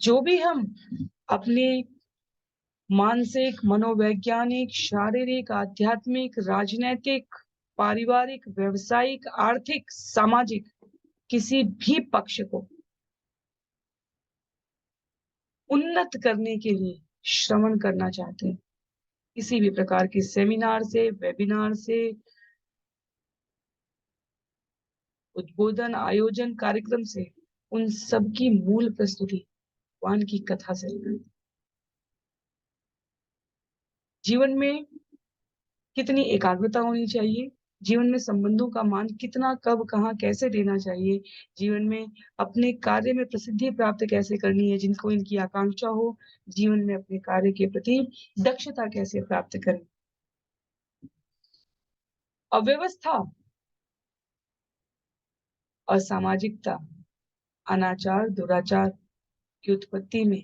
Speaker 1: जो भी हम अपने मानसिक, मनोवैज्ञानिक, शारीरिक, आध्यात्मिक, राजनैतिक, पारिवारिक, व्यवसायिक, आर्थिक, सामाजिक किसी भी पक्ष को उन्नत करने के लिए श्रवण करना चाहते हैं, किसी भी प्रकार के सेमिनार से, वेबिनार से, उद्बोधन, आयोजन, कार्यक्रम से, उन सब की मूल प्रस्तुति भगवान की कथा से है। जीवन में कितनी एकाग्रता होनी चाहिए, जीवन में संबंधों का मान कितना, कब, कहाँ, कैसे देना चाहिए, जीवन में अपने कार्य में प्रसिद्धि प्राप्त कैसे करनी है, जिनको इनकी आकांक्षा हो, जीवन में अपने कार्य के प्रति दक्षता कैसे प्राप्त करें। अव्यवस्था, असामाजिकता, अनाचार, दुराचार की उत्पत्ति में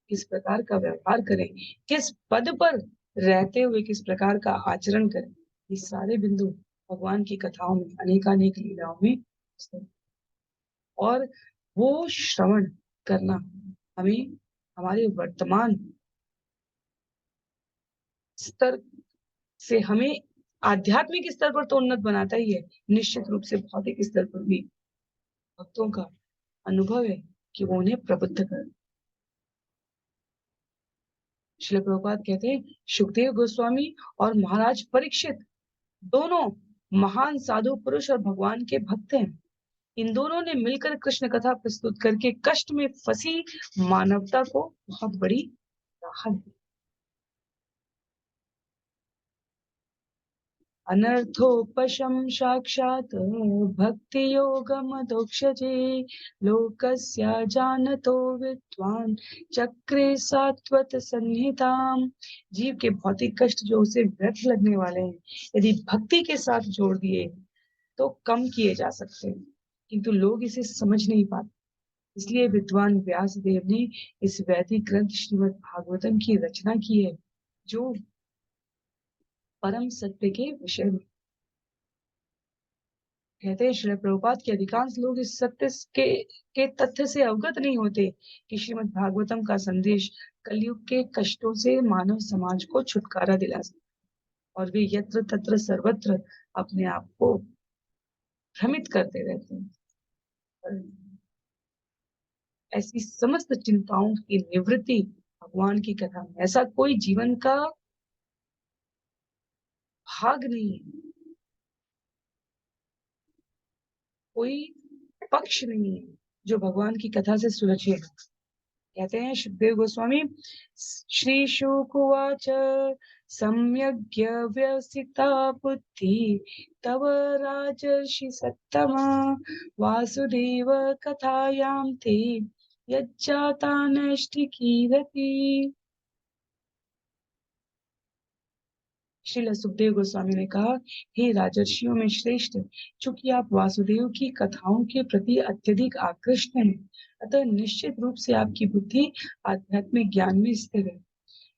Speaker 1: किस प्रकार का व्यवहार करें, किस पद पर रहते हुए किस प्रकार का आचरण करें, ये सारे बिंदु भगवान की कथाओं में, अनेकानेक लीलाओं में स्थित। और वो श्रवण करना हमें हमारे वर्तमान स्तर से हमें आध्यात्मिक स्तर पर तो उन्नत बनाता ही है, निश्चित रूप से भौतिक स्तर पर भी भक्तों का अनुभव है कि वो उन्हें प्रबुद्ध कर। श्रील प्रभुपाद कहते हैं, सुखदेव गोस्वामी और महाराज परीक्षित दोनों महान साधु पुरुष और भगवान के भक्त हैं। इन दोनों ने मिलकर कृष्ण कथा प्रस्तुत करके कष्ट में फंसी मानवता को बहुत बड़ी राहत दी। अनर्थोपशम साक्षात् भक्ति योगमधोक्षजे लोकस्य जानतो विद्वान चक्रे सात्वत संहिताम। जीव के भौतिक कष्ट जो उसे व्यर्थ लगने वाले हैं, यदि भक्ति के साथ जोड़ दिए तो कम किए जा सकते हैं, किंतु लोग इसे समझ नहीं पाते। इसलिए विद्वान व्यास देव ने इस वैदिक ग्रंथ श्रीमद् भागवतम की रचना की है, जो परम सत्य के विषय में। कहते हैं श्रील प्रभुपाद के अधिकांश लोग इस सत्य के तथ्य से अवगत नहीं होते कि श्रीमद् भागवतम का संदेश कलयुग के कष्टों से मानव समाज को छुटकारा दिला सकता, और वे यत्र तत्र सर्वत्र अपने आप को भ्रमित करते रहते हैं। ऐसी समस्त चिंताओं की निवृत्ति भगवान की कथा में। ऐसा कोई जीवन का भाग नहीं है, कोई पक्ष नहीं है जो भगवान की कथा से सुलझेगा। कहते हैं सुखदेव गोस्वामी, श्री शुकवाच सम्यग् व्यवस्थिता बुद्धि तव राजर्षि सत्तमा वासुदेव कथायां ते यज्जाता नैष्ठिकीरति। श्रील सुखदेव गोस्वामी ने कहा, हे राजर्षियों में श्रेष्ठ, चूंकि आप वासुदेव की कथाओं के प्रति अत्यधिक आकृष्ट हैं, अतः निश्चित रूप से आपकी बुद्धि आध्यात्मिक ज्ञान में स्थिर है,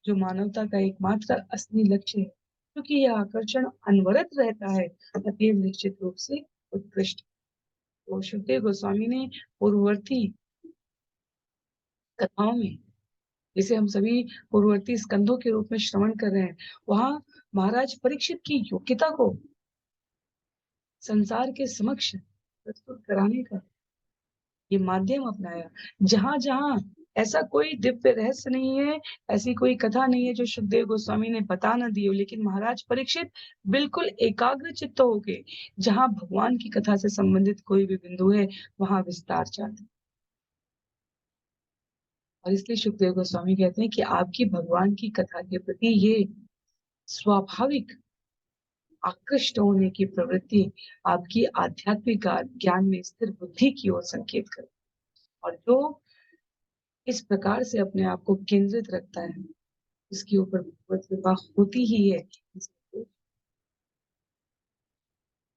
Speaker 1: जो मानवता का एकमात्र असली लक्ष्य है। क्योंकि यह आकर्षण अनवरत रहता है, अतएव निश्चित रूप से उत्कृष्ट। तो सुखदेव गोस्वामी ने पूर्ववर्ती कथाओं में, जिसे हम सभी पूर्ववर्ती स्कंदों के रूप में श्रवण कर रहे हैं, वहां महाराज परीक्षित की योग्यता को संसार के समक्ष प्रस्तुत कराने का ये माध्यम अपनाया। जहां जहां ऐसा कोई दिव्य रहस्य नहीं है, ऐसी कोई कथा नहीं है जो सुखदेव गोस्वामी ने बता न दी हो, लेकिन महाराज परीक्षित बिल्कुल एकाग्र चित्त होके जहां भगवान की कथा से संबंधित कोई भी बिंदु है, वहां विस्तार चाहते। और इसलिए सुखदेव गोस्वामी कहते हैं कि आपकी भगवान की कथा के प्रति ये स्वाभाविक आकृष्ट होने की प्रवृत्ति आपकी आध्यात्मिक ज्ञान में स्थिर बुद्धि की ओर संकेत करे। और जो इस प्रकार से अपने आप को केंद्रित रखता है, इसके ऊपर भगवत कृपा होती ही है।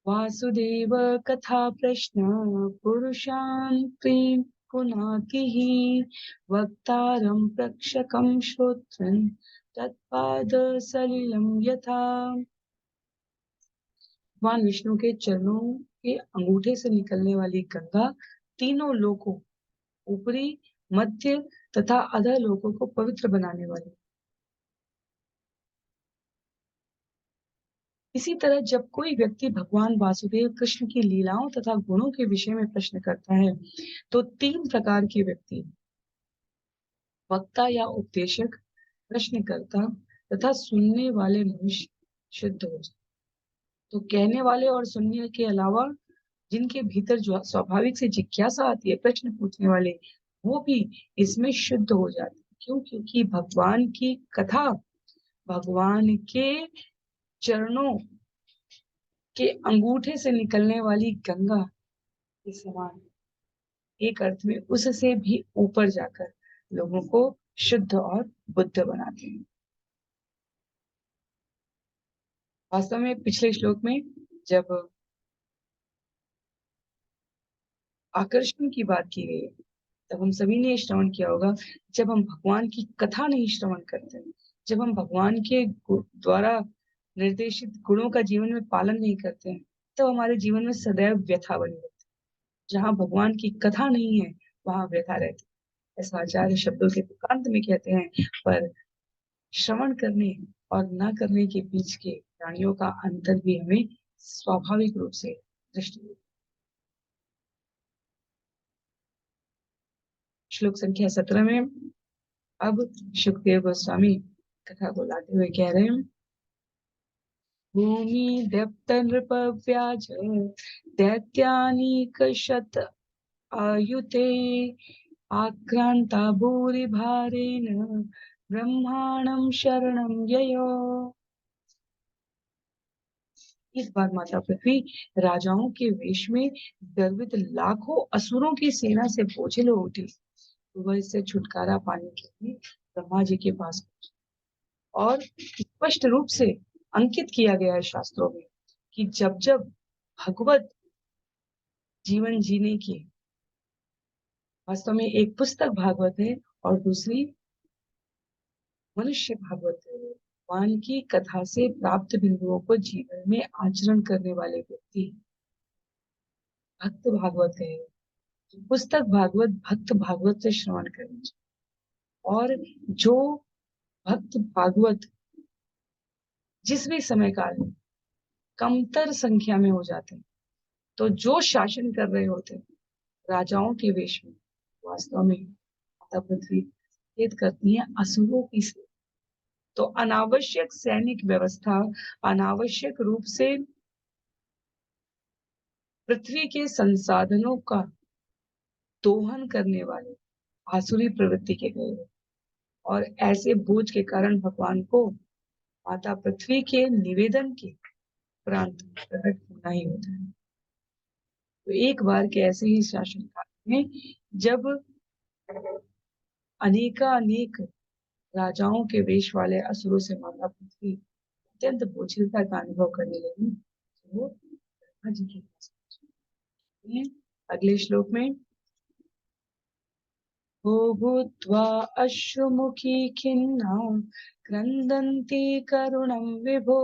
Speaker 1: वासुदेव कथा प्रश्न पुरुषान् पुनातिः वक्तारं प्रक्षकं श्रोत्रं तत्पाद सलिलं यथा। भगवान विष्णु के चरणों के अंगूठे से निकलने वाली गंगा तीनों लोकों, ऊपरी, मध्य तथा अधर लोकों को पवित्र बनाने वाली। इसी तरह जब कोई व्यक्ति भगवान वासुदेव कृष्ण की लीलाओं तथा गुणों के विषय में प्रश्न करता है, तो तीन प्रकार के व्यक्ति, वक्ता या उपदेशक, प्रश्नकर्ता तथा सुनने वाले मनुष्य शुद्ध हो जाते। तो कहने वाले और सुनने के अलावा जिनके भीतर जो स्वाभाविक से जिज्ञासा आती है, प्रश्न पूछने वाले, वो भी इसमें शुद्ध हो जाते हैं। क्यों? क्योंकि भगवान की कथा, भगवान के चरणों के अंगूठे से निकलने वाली गंगा के समान, एक अर्थ में उससे भी ऊपर जाकर लोगों को शुद्ध और बुद्ध बनाते हैं। वास्तव में पिछले श्लोक में जब आकर्षण की बात की गई है, तब हम सभी ने श्रवण किया होगा, जब हम भगवान की कथा नहीं श्रवण करते, जब हम भगवान के द्वारा निर्देशित गुणों का जीवन में पालन नहीं करते हैं, तो हमारे जीवन में सदैव व्यथा बनी रहती है। जहाँ भगवान की कथा नहीं है, वहां व्यथा रहती है। ऐसा आचार्य शब्दों के तुकांत में कहते हैं। पर श्रवण करने और न करने के बीच के प्राणियों का अंतर भी हमें स्वाभाविक रूप से दृष्टि। श्लोक संख्या 17 में अब सुखदेव गोस्वामी कथा को लाते हुए कह रहे हैं, भूमि दप्त नृप व्याज दैत्यानीक शत आयुते आक्रांता भूरि भारेण ब्रह्माणं शरणं ययो। इस बार माता पृथ्वी राजाओं के वेश में गर्वित लाखों असुरों की सेना से बोझिल हो उठी। वह इससे छुटकारा पाने के लिए ब्रह्मा जी के पास पहुंची और स्पष्ट रूप से अंकित किया गया है शास्त्रों में कि जब जब भगवत जीवन जीने की, वास्तव में एक पुस्तक भागवत है और दूसरी मनुष्य भागवत है। भगवान की कथा से प्राप्त बिंदुओं को जीवन में आचरण करने वाले व्यक्ति भक्त भागवत है। पुस्तक भागवत भक्त भागवत से श्रवण करनी चाहिए। और जो भक्त भागवत जिस भी समय काल में कमतर संख्या में हो जाते हैं, तो जो शासन कर रहे होते हैं राजाओं के वेश में, वास्तव में माता पृथ्वी खेद करती है असुरों की से। तो अनावश्यक सैनिक व्यवस्था, अनावश्यक रूप से पृथ्वी के संसाधनों का दोहन करने वाले आसुरी प्रवृत्ति के गए, और ऐसे बोझ के कारण भगवान को माता पृथ्वी के निवेदन के उपरांत प्रकट होना ही होता है। तो एक बार के ऐसे ही शासन काल में जब अनेक राजाओं के वेश वाले असुरों से माता पृथ्वी अत्यंत बोझिलता का अनुभव करने लगी, तो वो ब्रह्मा जी के पास पहुंची। अगले श्लोक में, हो भूत्वा अश्रुमुखी खिन्ना क्रन्दन्ति करुणं विभो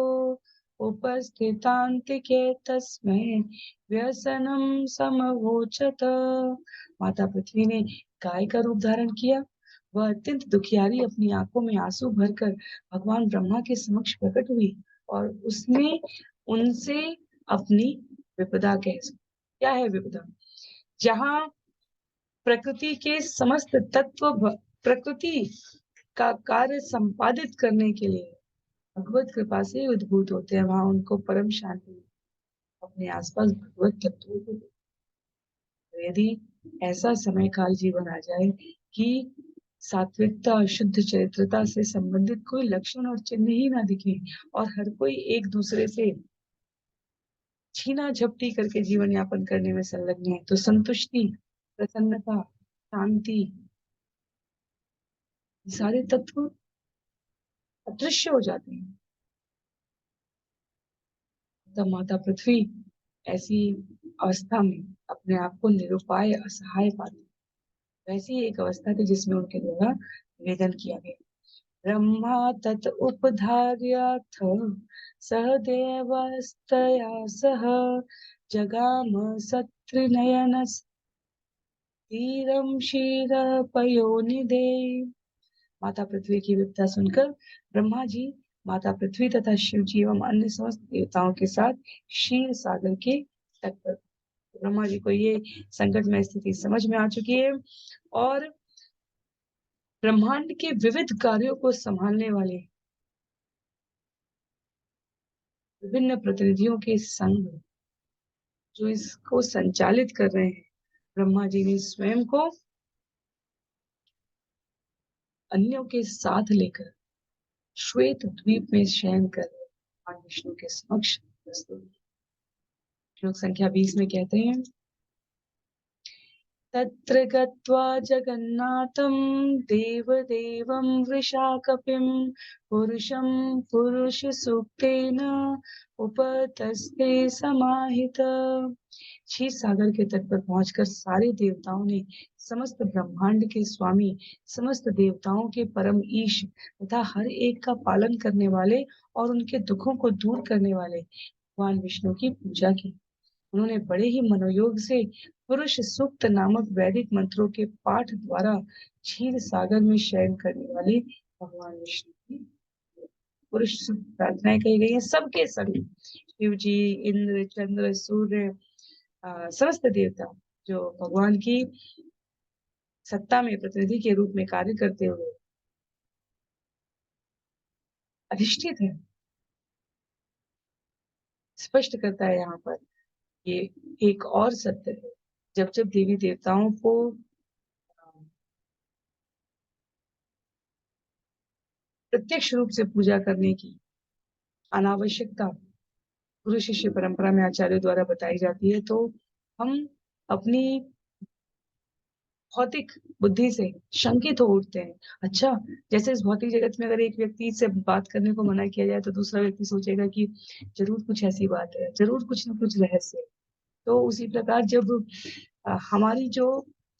Speaker 1: उपस्थितान्तिके तस्मै व्यसनं समवोचत। माता पृथ्वी ने गाय का रूप धारण किया। वह अत्यंत दुखियारी अपनी आंखों में आंसू भरकर भगवान ब्रह्मा के समक्ष प्रकट हुई और उसने उनसे अपनी विपदा कह। क्या है विपदा? जहाँ प्रकृति के समस्त तत्व प्रकृति का कार्य संपादित करने के लिए भगवत कृपा से उद्भूत होते हैं, वहां उनको परम शांति अपने आसपास भगवत तत्वों को। यदि ऐसा समय काल जीवन आ जाए कि सात्विकता, शुद्ध चरित्रता से संबंधित कोई लक्षण और चिन्ह ही ना दिखे और हर कोई एक दूसरे से छीना झपटी करके जीवन यापन करने में संलग्न है, तो संतुष्टि, प्रसन्नता, शांति सारे तत्व अदृश्य हो जाते हैं। तब माता पृथ्वी ऐसी अवस्था में अपने आप को निरुपाय असहाय पाती। वैसी एक अवस्था थी जिसमें उनके द्वारा निवेदन किया गया। ब्रह्मा तत् उपधार्याथ सहदेवस्तया सह जगाम सत्रिनयन तीरम शीर पयोनिधे। माता पृथ्वी की विपदा सुनकर ब्रह्मा जी माता पृथ्वी तथा शिव जी एवं अन्य समस्त देवताओं के साथ क्षीर सागर के तट पर। ब्रह्मा जी को ये संकटमय स्थिति समझ में आ चुकी है और ब्रह्मांड के विविध कार्यों को संभालने वाले विभिन्न प्रतिनिधियों के संग जो इसको संचालित कर रहे हैं, ब्रह्मा जी ने स्वयं को अन्यों के साथ लेकर श्वेत द्वीप में शयन कर भगवान विष्णु के समक्ष प्रस्तुत किया। श्लोक संख्या 20 में कहते हैं, तत्र गत्वा जगन्नाथं देवदेवं वृषाकपिं पुरुषं पुरुषसूक्तेन उपतस्ते समाहित। क्षीर सागर के तट पर पहुंचकर सारे देवताओं ने समस्त ब्रह्मांड के स्वामी, समस्त देवताओं के परम ईश तथा हर एक का पालन करने वाले और उनके दुखों को दूर करने वाले भगवान विष्णु की पूजा की। उन्होंने बड़े ही मनोयोग से पुरुष सूक्त नामक वैदिक मंत्रों के पाठ द्वारा क्षीर सागर में शयन करने वाले भगवान विष्णु की पुरुष सूक्त प्रार्थनाएं कही गई हैं। सबके सभी शिव जी, इंद्र, चंद्र, सूर्य, समस्त देवता जो भगवान की सत्ता में प्रतिनिधि के रूप में कार्य करते हुए अधिष्ठित है। स्पष्ट करता है यहाँ पर ये एक और सत्य है। जब जब देवी देवताओं को प्रत्यक्ष रूप से पूजा करने की अनावश्यकता गुरु शिष्य परंपरा में आचार्यों द्वारा बताई जाती है, तो हम अपनी भौतिक बुद्धि से शंकित हो उठते हैं। अच्छा, जैसे इस भौतिक जगत में अगर एक व्यक्ति से बात करने को मना किया जाए तो दूसरा व्यक्ति सोचेगा कि जरूर कुछ ऐसी बात है, जरूर कुछ ना कुछ रहस्य है। तो उसी प्रकार जब हमारी जो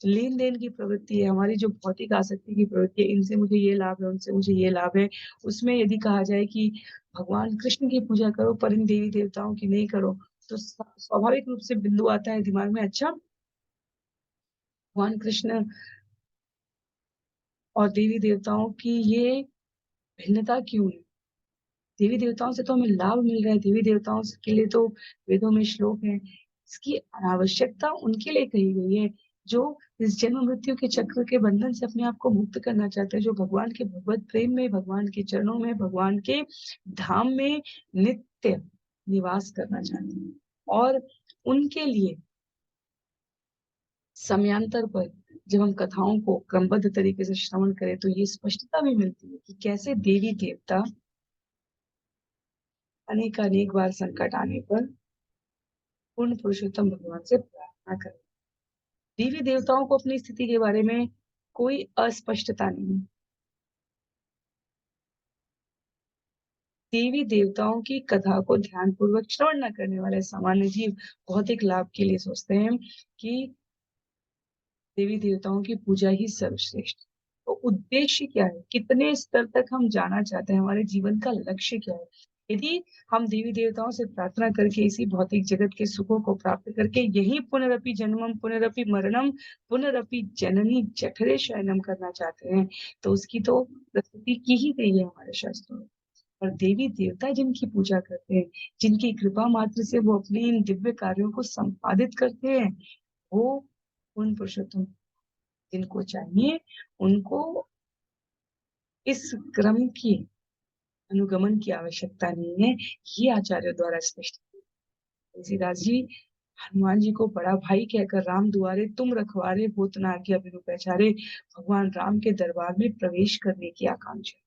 Speaker 1: लेन देन की प्रवृत्ति है, हमारी जो भौतिक आसक्ति की प्रवृत्ति है, इनसे मुझे ये लाभ है, उनसे मुझे ये लाभ है, उसमें यदि कहा जाए कि भगवान कृष्ण की पूजा करो पर इन देवी देवताओं की नहीं करो, तो स्वाभाविक रूप से बिंदु आता है दिमाग में, अच्छा भगवान कृष्ण और देवी देवताओं की ये भिन्नता क्यों है? देवी देवताओं से तो हमें लाभ मिल रहा है, देवी देवताओं के लिए तो वेदों में श्लोक है। इसकी अनावश्यकता उनके लिए कही गई है जो इस जन्म मृत्यु के चक्र के बंधन से अपने आप को मुक्त करना चाहते हैं, जो भगवान के भगवत प्रेम में, भगवान के चरणों में, भगवान के धाम में नित्य निवास करना चाहते हैं। और उनके लिए समयांतर पर जब हम कथाओं को क्रमबद्ध तरीके से श्रवण करें तो ये स्पष्टता भी मिलती है कि कैसे देवी देवता अनेक बार संकट आने पर पूर्ण पुरुषोत्तम भगवान से प्रार्थना करें। देवी देवताओं को अपनी स्थिति के बारे में कोई अस्पष्टता नहीं। देवी देवताओं की कथा को ध्यानपूर्वक श्रवण न करने वाले सामान्य जीव भौतिक लाभ के लिए सोचते हैं कि देवी देवताओं की पूजा ही सर्वश्रेष्ठ। तो उद्देश्य क्या है, कितने स्तर तक हम जाना चाहते हैं, हमारे जीवन का लक्ष्य क्या है? यदि हम देवी देवताओं से प्रार्थना करके इसी भौतिक जगत के सुखों को प्राप्त करके यही पुनरपि जन्मम पुनरपि मरणम पुनरपि जननी जठरे शयनम करना चाहते हैं, तो उसकी तो प्रस्तुति की ही गई है हमारे शास्त्रों में। और देवी देवता जिनकी पूजा करते हैं, जिनकी कृपा मात्र से वो अपने इन दिव्य कार्यों को संपादित करते हैं, वो उन पुरुषोत्तम जिनको चाहिए उनको इस क्रम की अनुगमन की आवश्यकता नहीं है। ये आचार्य द्वारा स्पष्ट। तुलसीदास जी हनुमान जी को बड़ा भाई कहकर राम दुआरे तुम रखवारे होत न आज्ञा बिनु पैचारे भगवान राम के दरबार में प्रवेश करने की आकांक्षा।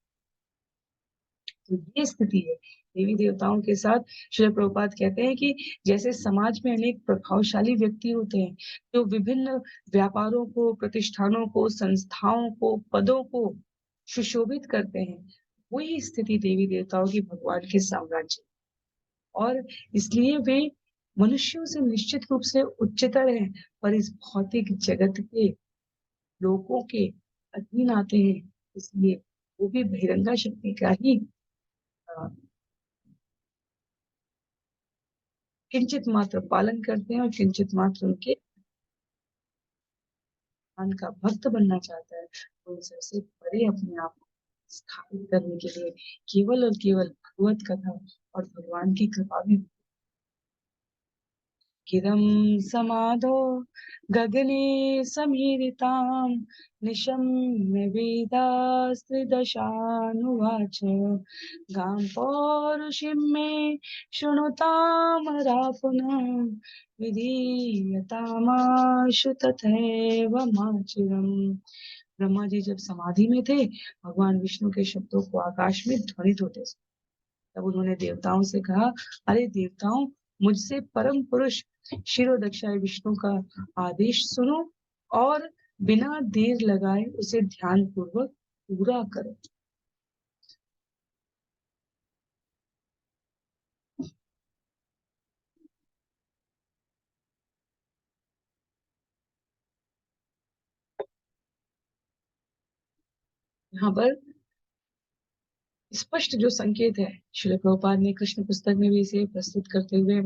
Speaker 1: तो ये स्थिति है देवी देवताओं के साथ। श्रील प्रभुपाद कहते हैं कि जैसे समाज में अनेक प्रभावशाली व्यक्ति होते हैं जो विभिन्न व्यापारों को, प्रतिष्ठानों को, संस्थाओं को, पदों को सुशोभित करते हैं, वही स्थिति देवी देवताओं की भगवान के साम्राज्य, और इसलिए वे मनुष्यों से निश्चित रूप से उच्चतर हैं, पर इस भौतिक जगत के लोगों के अधीन आते हैं, इसलिए वो भी बहिरंगा शक्ति का ही किंचित मात्र पालन करते हैं, और किंचित मात्र उनके भगवान का भक्त बनना चाहता है, तो उन सबसे परे अपने आप को स्थापित करने के लिए केवल और केवल भगवत कथा और भगवान की कृपा भी। किरं समाधो गगने समीरितां निशम्य वेदास्त्रिदशानुवाच गां पौरुषीं मे शृणुतामरा पुनः विधीयतामाशु तथैव माचिरम्। ब्रह्मा जी जब समाधि में थे, भगवान विष्णु के शब्दों को आकाश में ध्वनित होते सुना। तब उन्होंने देवताओं से कहा, अरे देवताओं, मुझसे परम पुरुष शिरोदक्षाय विष्णु का आदेश सुनो और बिना देर लगाए उसे ध्यान पूर्वक पूरा करो। यहाँ पर स्पष्ट जो संकेत है, श्रील प्रभुपाद ने कृष्ण पुस्तक में भी इसे प्रस्तुत करते हुए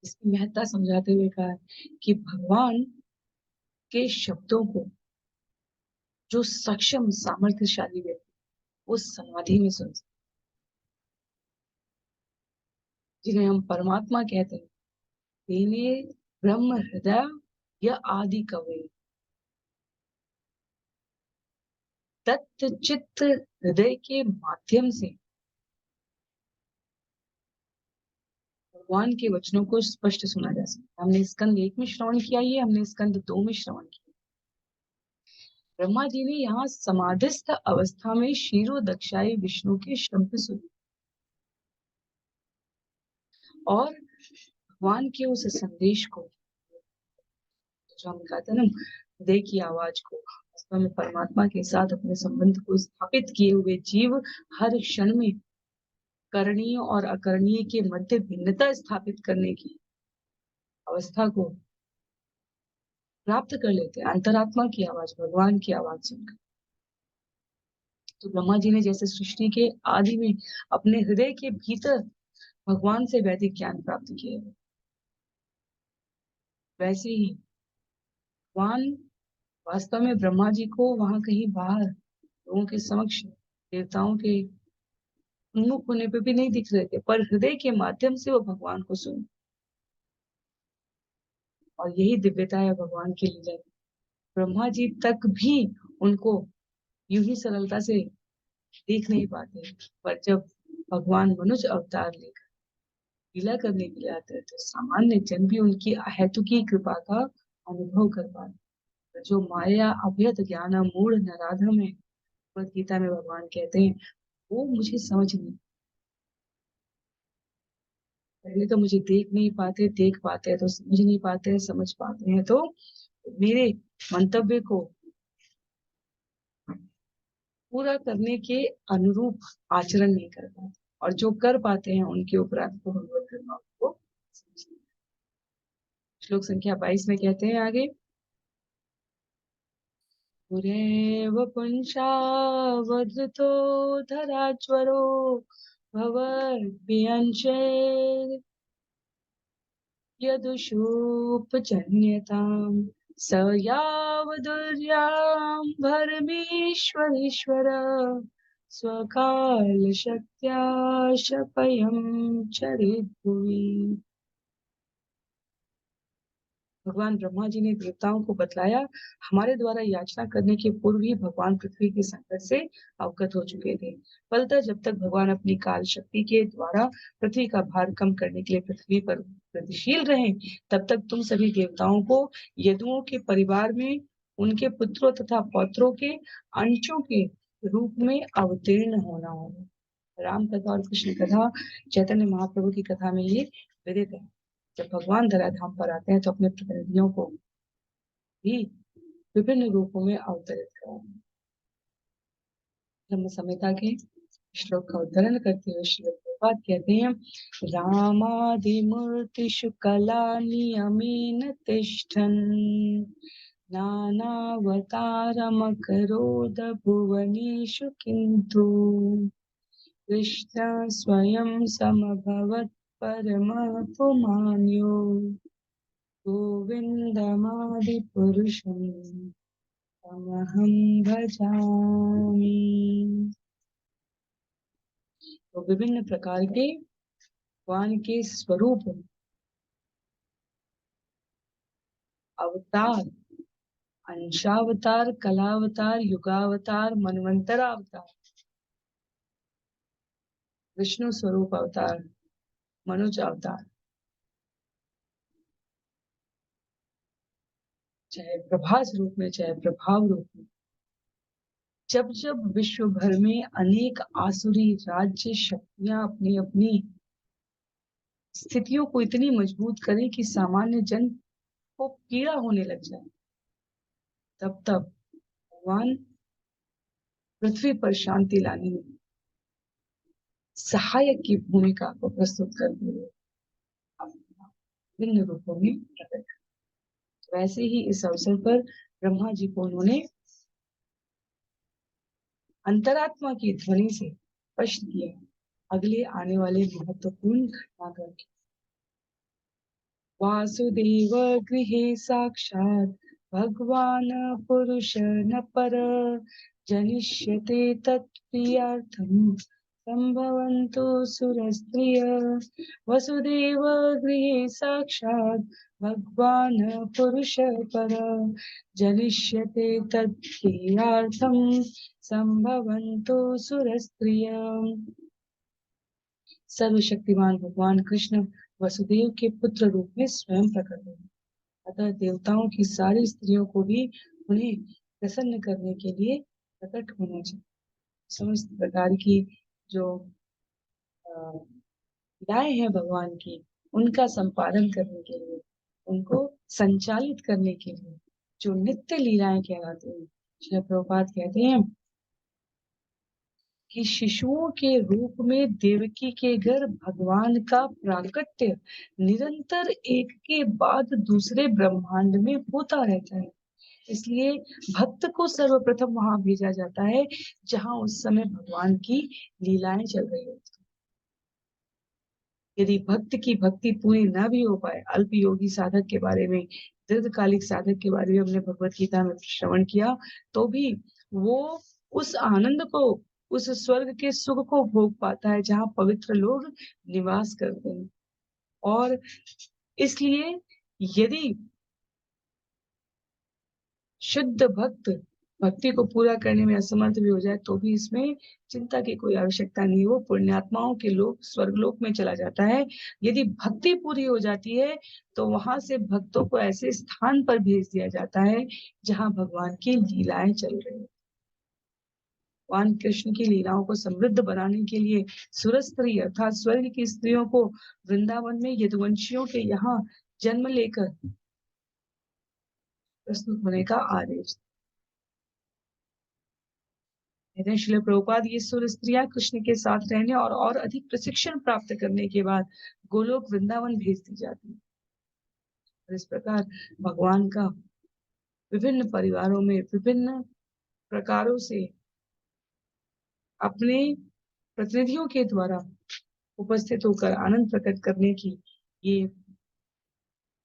Speaker 1: इसकी महत्ता समझाते हुए कहा कि भगवान के शब्दों को जो सक्षम सामर्थ्यशाली व्यक्ति उस समाधि में सुन सकते, जिन्हें हम परमात्मा कहते हैं, तेने ब्रह्म हृदय या आदि कवि तत्व चित्त हृदय के माध्यम से भगवान के वचनों को स्पष्ट सुना जा सकता है। हमने स्कंद 1 में श्रवण किया, ये हमने स्कंद 2 में श्रवण किया। ब्रह्मा जी ने यहाँ समाधिस्थ अवस्था में क्षीरो दक्षाई विष्णु के शब्द सुने और भगवान के उस संदेश को, जो हम कहते हैं ना, हृदय की आवाज को, वास्तव में परमात्मा के साथ अपने संबंध को स्थापित किए हुए जीव हर क्षण में करणीय और अकरणीय के मध्य भिन्नता स्थापित करने की अवस्था को प्राप्त कर लेते हैं, अंतरात्मा की आवाज, भगवान की आवाज सुनकर। तो ब्रह्मा जी ने जैसे सृष्टि के आदि में अपने हृदय के भीतर भगवान से वैदिक ज्ञान प्राप्त किए, वैसे ही भगवान वास्तव में ब्रह्मा जी को वहां कहीं बाहर लोगों के समक्ष देवताओं के उन्मुख होने पे भी नहीं दिख रहे थे, पर हृदय के माध्यम से वो भगवान को सुन, और यही दिव्यता है भगवान की लीला। ब्रह्मा जी तक भी उनको यूं ही सरलता से देख नहीं पाते, पर जब भगवान मनुष्य अवतार लेकर लीला करने के लिए आते हैं, तो सामान्य जन भी उनकी अहेतुकी कृपा का अनुभव कर पाते। जो माया अभ्यत ज्ञान मूढ़ नराधम है, भगवद गीता में भगवान कहते हैं, वो मुझे समझ नहीं, पहले तो मुझे देख नहीं पाते, देख पाते हैं तो समझ नहीं पाते, समझ पाते हैं तो मेरे मंतव्य को पूरा करने के अनुरूप आचरण नहीं कर पाते, और जो कर पाते हैं उनके उपरांत को भगवत कृपा को समझते हैं। श्लोक संख्या 22 में कहते हैं आगे, पुरेव पुंसावधृतो धराज्वरो भवद्भियञ्चेत् यदुषोपजन्यताम् स यावदुर्यां भरमेश्वरेश्वर स्वकालशक्त्या शपयं चरेत् भुवि। भगवान ब्रह्मा जी ने देवताओं को बतलाया, हमारे द्वारा याचना करने के पूर्व ही भगवान पृथ्वी के संकट से अवगत हो चुके थे। फलतः जब तक भगवान अपनी काल शक्ति के द्वारा पृथ्वी का भार कम करने के लिए पृथ्वी पर गतिशील रहे, तब तक तुम सभी देवताओं को यदुओं के परिवार में उनके पुत्रों तथा पौत्रों के अंशों के रूप में अवतीर्ण होना होगा। राम कथा और कृष्ण कथा, चैतन्य महाप्रभु की कथा में ये विदित है। जब भगवान धराधाम पर आते हैं तो अपने प्रतिनिधियों को भी विभिन्न रूपों में अवतरित कराते हैं। ब्रह्म संहिता के श्लोक का उद्धरण करते हुए श्री प्रभुपाद कहते हैं, रामादिमूर्तिषु कला नियमेन तिष्ठन् नानावतारमकरोद भुवनेषु किन्तु कृष्ण स्वयं समभवत् परमः पुमान्यो गोविन्दमादिपुरुषं तमहं भजामि। तो विभिन्न प्रकार के भगवान के स्वरूप, अवतार, अंशावतार, कलावतार, युगावतार, मनवंतरावतार, विष्णु स्वरूप अवतार, मनुज अवतार, चाहे प्रभास रूप में चाहे प्रभाव रूप में, जब जब विश्व भर में अनेक आसुरी राज्य शक्तियां अपनी अपनी स्थितियों को इतनी मजबूत करें कि सामान्य जन को पीड़ा होने लग जाए, तब तब भगवान पृथ्वी पर शांति लाने में सहायक की भूमिका को प्रस्तुत करते हुए विभिन्न रूपों में प्रकट। वैसे ही इस अवसर पर ब्रह्मा जी को उन्होंने अंतरात्मा की ध्वनि से स्पष्ट किया अगले आने वाले महत्वपूर्ण घटनाक्रम की। वासुदेव गृहे साक्षात् भगवान पुरुष न पर जनिष्यते तत्प्रियार्थम संभवन्तु सुरस्त्रिय। वसुदेव गृहे साक्षात् भगवान पुरुष पर जनिष्यते तत्प्रियार्थम संभवन्तु सुरस्त्रिय। सर्वशक्तिमान भगवान कृष्ण वसुदेव के पुत्र रूप में स्वयं प्रकट हुए, अतः देवताओं की सारी स्त्रियों को भी उन्हें प्रसन्न करने के लिए प्रकट होना चाहिए। समस्त प्रकार की जो लीलाएं हैं भगवान की, उनका संपादन करने के लिए, उनको संचालित करने के लिए जो नित्य लीलाएं कहलाती हैं, श्री प्रभुपाद कहते हैं कि शिशुओं के रूप में देवकी के घर भगवान का प्राकट्य निरंतर एक के बाद दूसरे ब्रह्मांड में होता रहता है। इसलिए भक्त को सर्वप्रथम वहां भेजा जाता है जहां उस समय भगवान की लीलाएं चल रही होती हैं। यदि भक्त की भक्ति पूरी न भी हो पाए, अल्प योगी साधक के बारे में, दीर्घकालिक साधक के बारे में हमने भगवत गीता में श्रवण किया, तो भी वो उस आनंद को, उस स्वर्ग के सुख को भोग पाता है जहाँ पवित्र लोग निवास करते हैं। और इसलिए यदि शुद्ध भक्त भक्ति को पूरा करने में असमर्थ भी हो जाए तो भी इसमें चिंता की कोई आवश्यकता नहीं, वो पुण्यात्माओं के लोग स्वर्गलोक में चला जाता है। यदि भक्ति पूरी हो जाती है तो वहां से भक्तों को ऐसे स्थान पर भेज दिया जाता है जहां भगवान की लीलाएं चल रही है। भगवान कृष्ण की लीलाओं को समृद्ध बनाने के लिए सुरस्त्री अर्थात स्वर्ग की स्त्रियों को वृंदावन में यदुवंशियों के यहाँ जन्म लेकर प्रस्तुत होने का आदेश। श्रील प्रभुपाद ये सुर स्त्रियां कृष्ण के साथ रहने और अधिक प्रशिक्षण प्राप्त करने के बाद गोलोक वृंदावन भेज दी जाती है। और इस प्रकार भगवान का विभिन्न परिवारों में विभिन्न प्रकारों से अपने प्रतिनिधियों के द्वारा उपस्थित होकर आनंद प्रकट करने की ये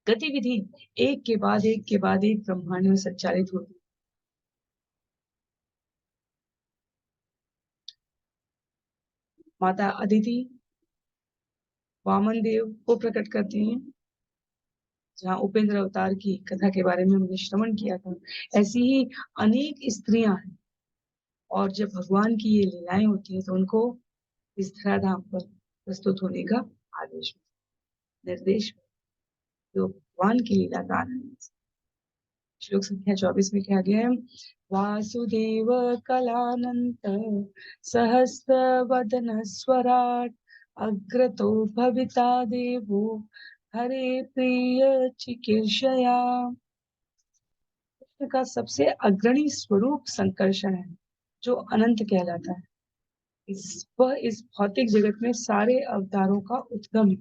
Speaker 1: गतिविधि एक के बाद एक के बाद एक ब्रह्मांड में संचालित होती है। माता अदिति वामन देव को प्रकट करते हैं, जहाँ उपेंद्र अवतार की कथा के बारे में हमने श्रवण किया था। ऐसी ही अनेक स्त्रियां हैं और जब भगवान की ये लीलाएं होती है तो उनको इस धराधाम पर प्रस्तुत होने का आदेश, निर्देश जो भगवान की लीला का आनंद। श्लोक संख्या 24 में क्या गया है? वासुदेव कलानंत सहस्र वदन स्वराट अग्रतो भविता देवो हरे प्रिय चिकीर्षया। कृष्ण का सबसे अग्रणी स्वरूप संकर्षण है, जो अनंत कहलाता है। वह इस भौतिक जगत में सारे अवतारों का उद्गम है।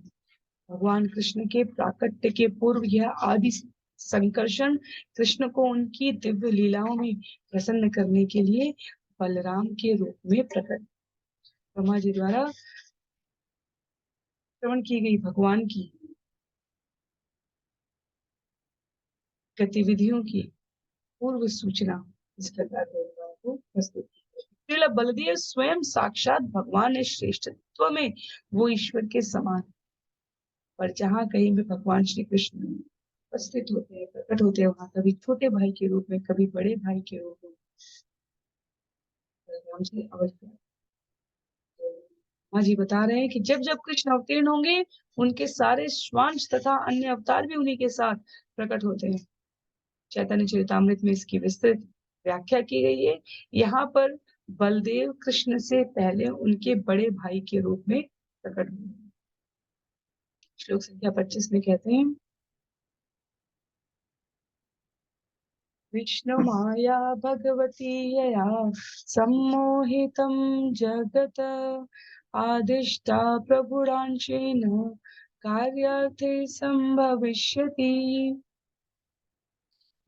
Speaker 1: भगवान कृष्ण के प्राकट्य के पूर्व यह आदि संकर्षण कृष्ण को उनकी दिव्य लीलाओं में प्रसन्न करने के लिए बलराम के रूप में प्रकट। ब्रह्मा जी द्वारा श्रवण की गई भगवान की गतिविधियों की पूर्व सूचना इस प्रकार देवताओं को प्रस्तुत की। श्रील बलदेव स्वयं साक्षात भगवान है, श्रेष्ठत्व में वो ईश्वर के समान। पर जहाँ कहीं भी भगवान श्री कृष्ण उपस्थित होते हैं, प्रकट होते हैं, वहां कभी छोटे भाई के रूप में, कभी बड़े भाई के रूप में बलराम जी अवश्य। माँ जी बता रहे हैं कि जब जब कृष्ण अवतीर्ण होंगे, उनके सारे स्वांश तथा अन्य अवतार भी उन्हीं के साथ प्रकट होते हैं। चैतन्य चरितामृत में इसकी विस्तृत व्याख्या की गई है। यहाँ पर बलदेव कृष्ण से पहले उनके बड़े भाई के रूप में प्रकट हुए। श्लोक संख्या 25 में कहते हैं, विष्णु माया भगवती यया सम्मोहितं जगत आदिष्टा प्रभुरांशेन कार्यार्थे संभविष्यति।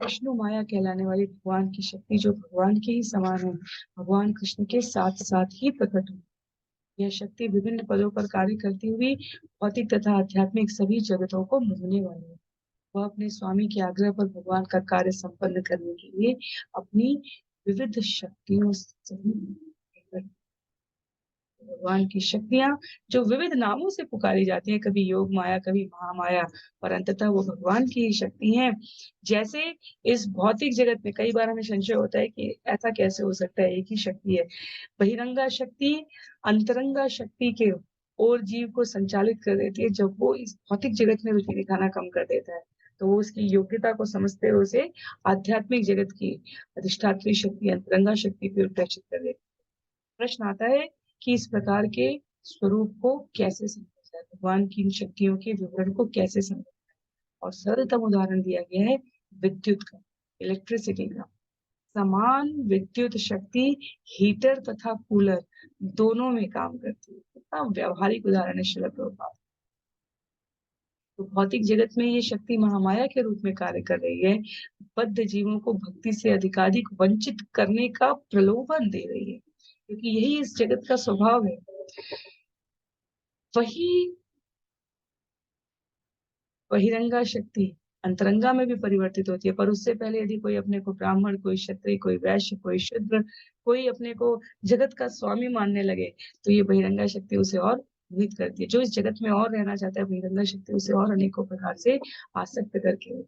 Speaker 1: विष्णु माया कहलाने वाली भगवान की शक्ति जो भगवान के ही समान है, भगवान कृष्ण के साथ साथ ही प्रकट हुई। यह शक्ति विभिन्न पदों पर कार्य करती हुई भौतिक तथा आध्यात्मिक सभी जगतों को मोहने वाली है। वह अपने स्वामी के आग्रह पर भगवान का कार्य संपन्न करने के लिए अपनी विविध शक्तियों से भगवान की शक्तियां जो विविध नामों से पुकारी जाती हैं, कभी योग माया, कभी महामाया, पर अंततः वो भगवान की ही शक्ति हैं। जैसे इस भौतिक जगत में कई बार हमें संशय होता है कि ऐसा कैसे हो सकता है, एक ही शक्ति है। बहिरंगा शक्ति अंतरंगा शक्ति के और जीव को संचालित कर देती है। जब वो इस भौतिक जगत में रुचि दिखाना कम कर देता है, तो वो उसकी योग्यता को समझते हुए उसे आध्यात्मिक जगत की अधिष्ठात्री शक्ति अंतरंगा शक्ति पर प्रेषित कर देती है। प्रश्न आता है कि इस प्रकार के स्वरूप को कैसे समझा जाए, भगवान की इन शक्तियों के विवरण को कैसे समझा जाए। और सरलतम उदाहरण दिया गया है विद्युत का, इलेक्ट्रिसिटी का। समान विद्युत शक्ति हीटर तथा कूलर दोनों में काम करती है। कितना व्यवहारिक उदाहरण है श्रील प्रभुपाद। तो भौतिक जगत में ये शक्ति महामाया के रूप में कार्य कर रही है, बद्ध जीवों को भक्ति से अधिकाधिक वंचित करने का प्रलोभन दे रही है, क्योंकि यही इस जगत का स्वभाव है। वही बहिरंगा शक्ति अंतरंगा में भी परिवर्तित होती है, पर उससे पहले यदि कोई अपने को ब्राह्मण, कोई क्षत्रिय, कोई वैश्य, कोई शूद्र, कोई अपने को जगत का स्वामी मानने लगे, तो ये बहिरंगा शक्ति उसे और मोहित करती है। जो इस जगत में और रहना चाहता है, बहिरंगा शक्ति उसे और अनेकों प्रकार से आसक्त करके।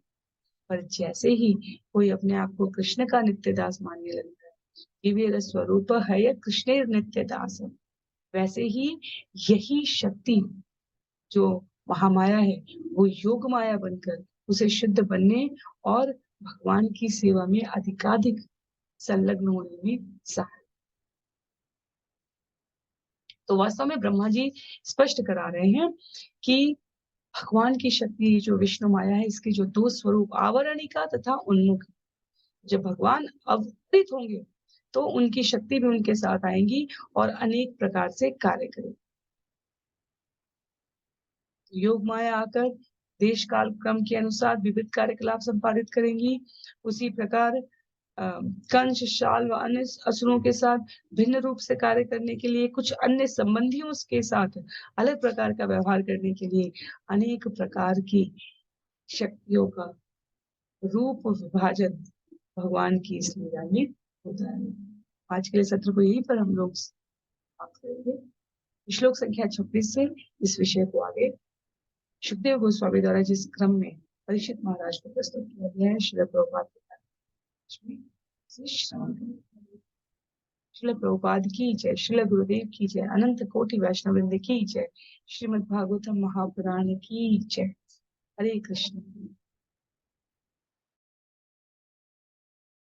Speaker 1: पर जैसे ही कोई अपने आप को कृष्ण का नित्य दास मानने लगता है, दिव्य स्वरूप है कृष्ण नित्य दास, वैसे ही यही शक्ति जो महामाया है, वो योग माया बनकर उसे शुद्ध बनने और भगवान की सेवा में अधिकाधिक संलग्न होने में सहायक। तो वास्तव में ब्रह्मा जी स्पष्ट करा रहे हैं कि भगवान की शक्ति जो विष्णु माया है, इसके जो दो स्वरूप आवरणिका तथा उन्मुख, जब भगवान अवतरित होंगे तो उनकी शक्ति भी उनके साथ आएंगी और अनेक प्रकार से कार्य करेगी। योग माया आकर देश काल क्रम के अनुसार विविध कार्यकलाप संपादित करेंगी। उसी प्रकार कंस, शाल व अन्य असुरों के साथ भिन्न रूप से कार्य करने के लिए, कुछ अन्य संबंधियों के साथ अलग प्रकार का व्यवहार करने के लिए अनेक प्रकार की शक्तियों का रूप विभाजन भगवान की इस लीला में होता है। आज के लिए सत्र को यहीं पर हम लोग समाप्त करेंगे। श्लोक संख्या 26 से इस विषय को आगे सुखदेव गोस्वामी द्वारा जिस क्रम में परीक्षित महाराज को प्रस्तुत किया गया है, श्रील प्रभुपाद श्रील प्रभुपाद की जय, श्रील गुरुदेव की जय, अनंत कोटि वैष्णव वृंद की जय, श्रीमद् भागवतम महापुराण की जय। हरे कृष्ण।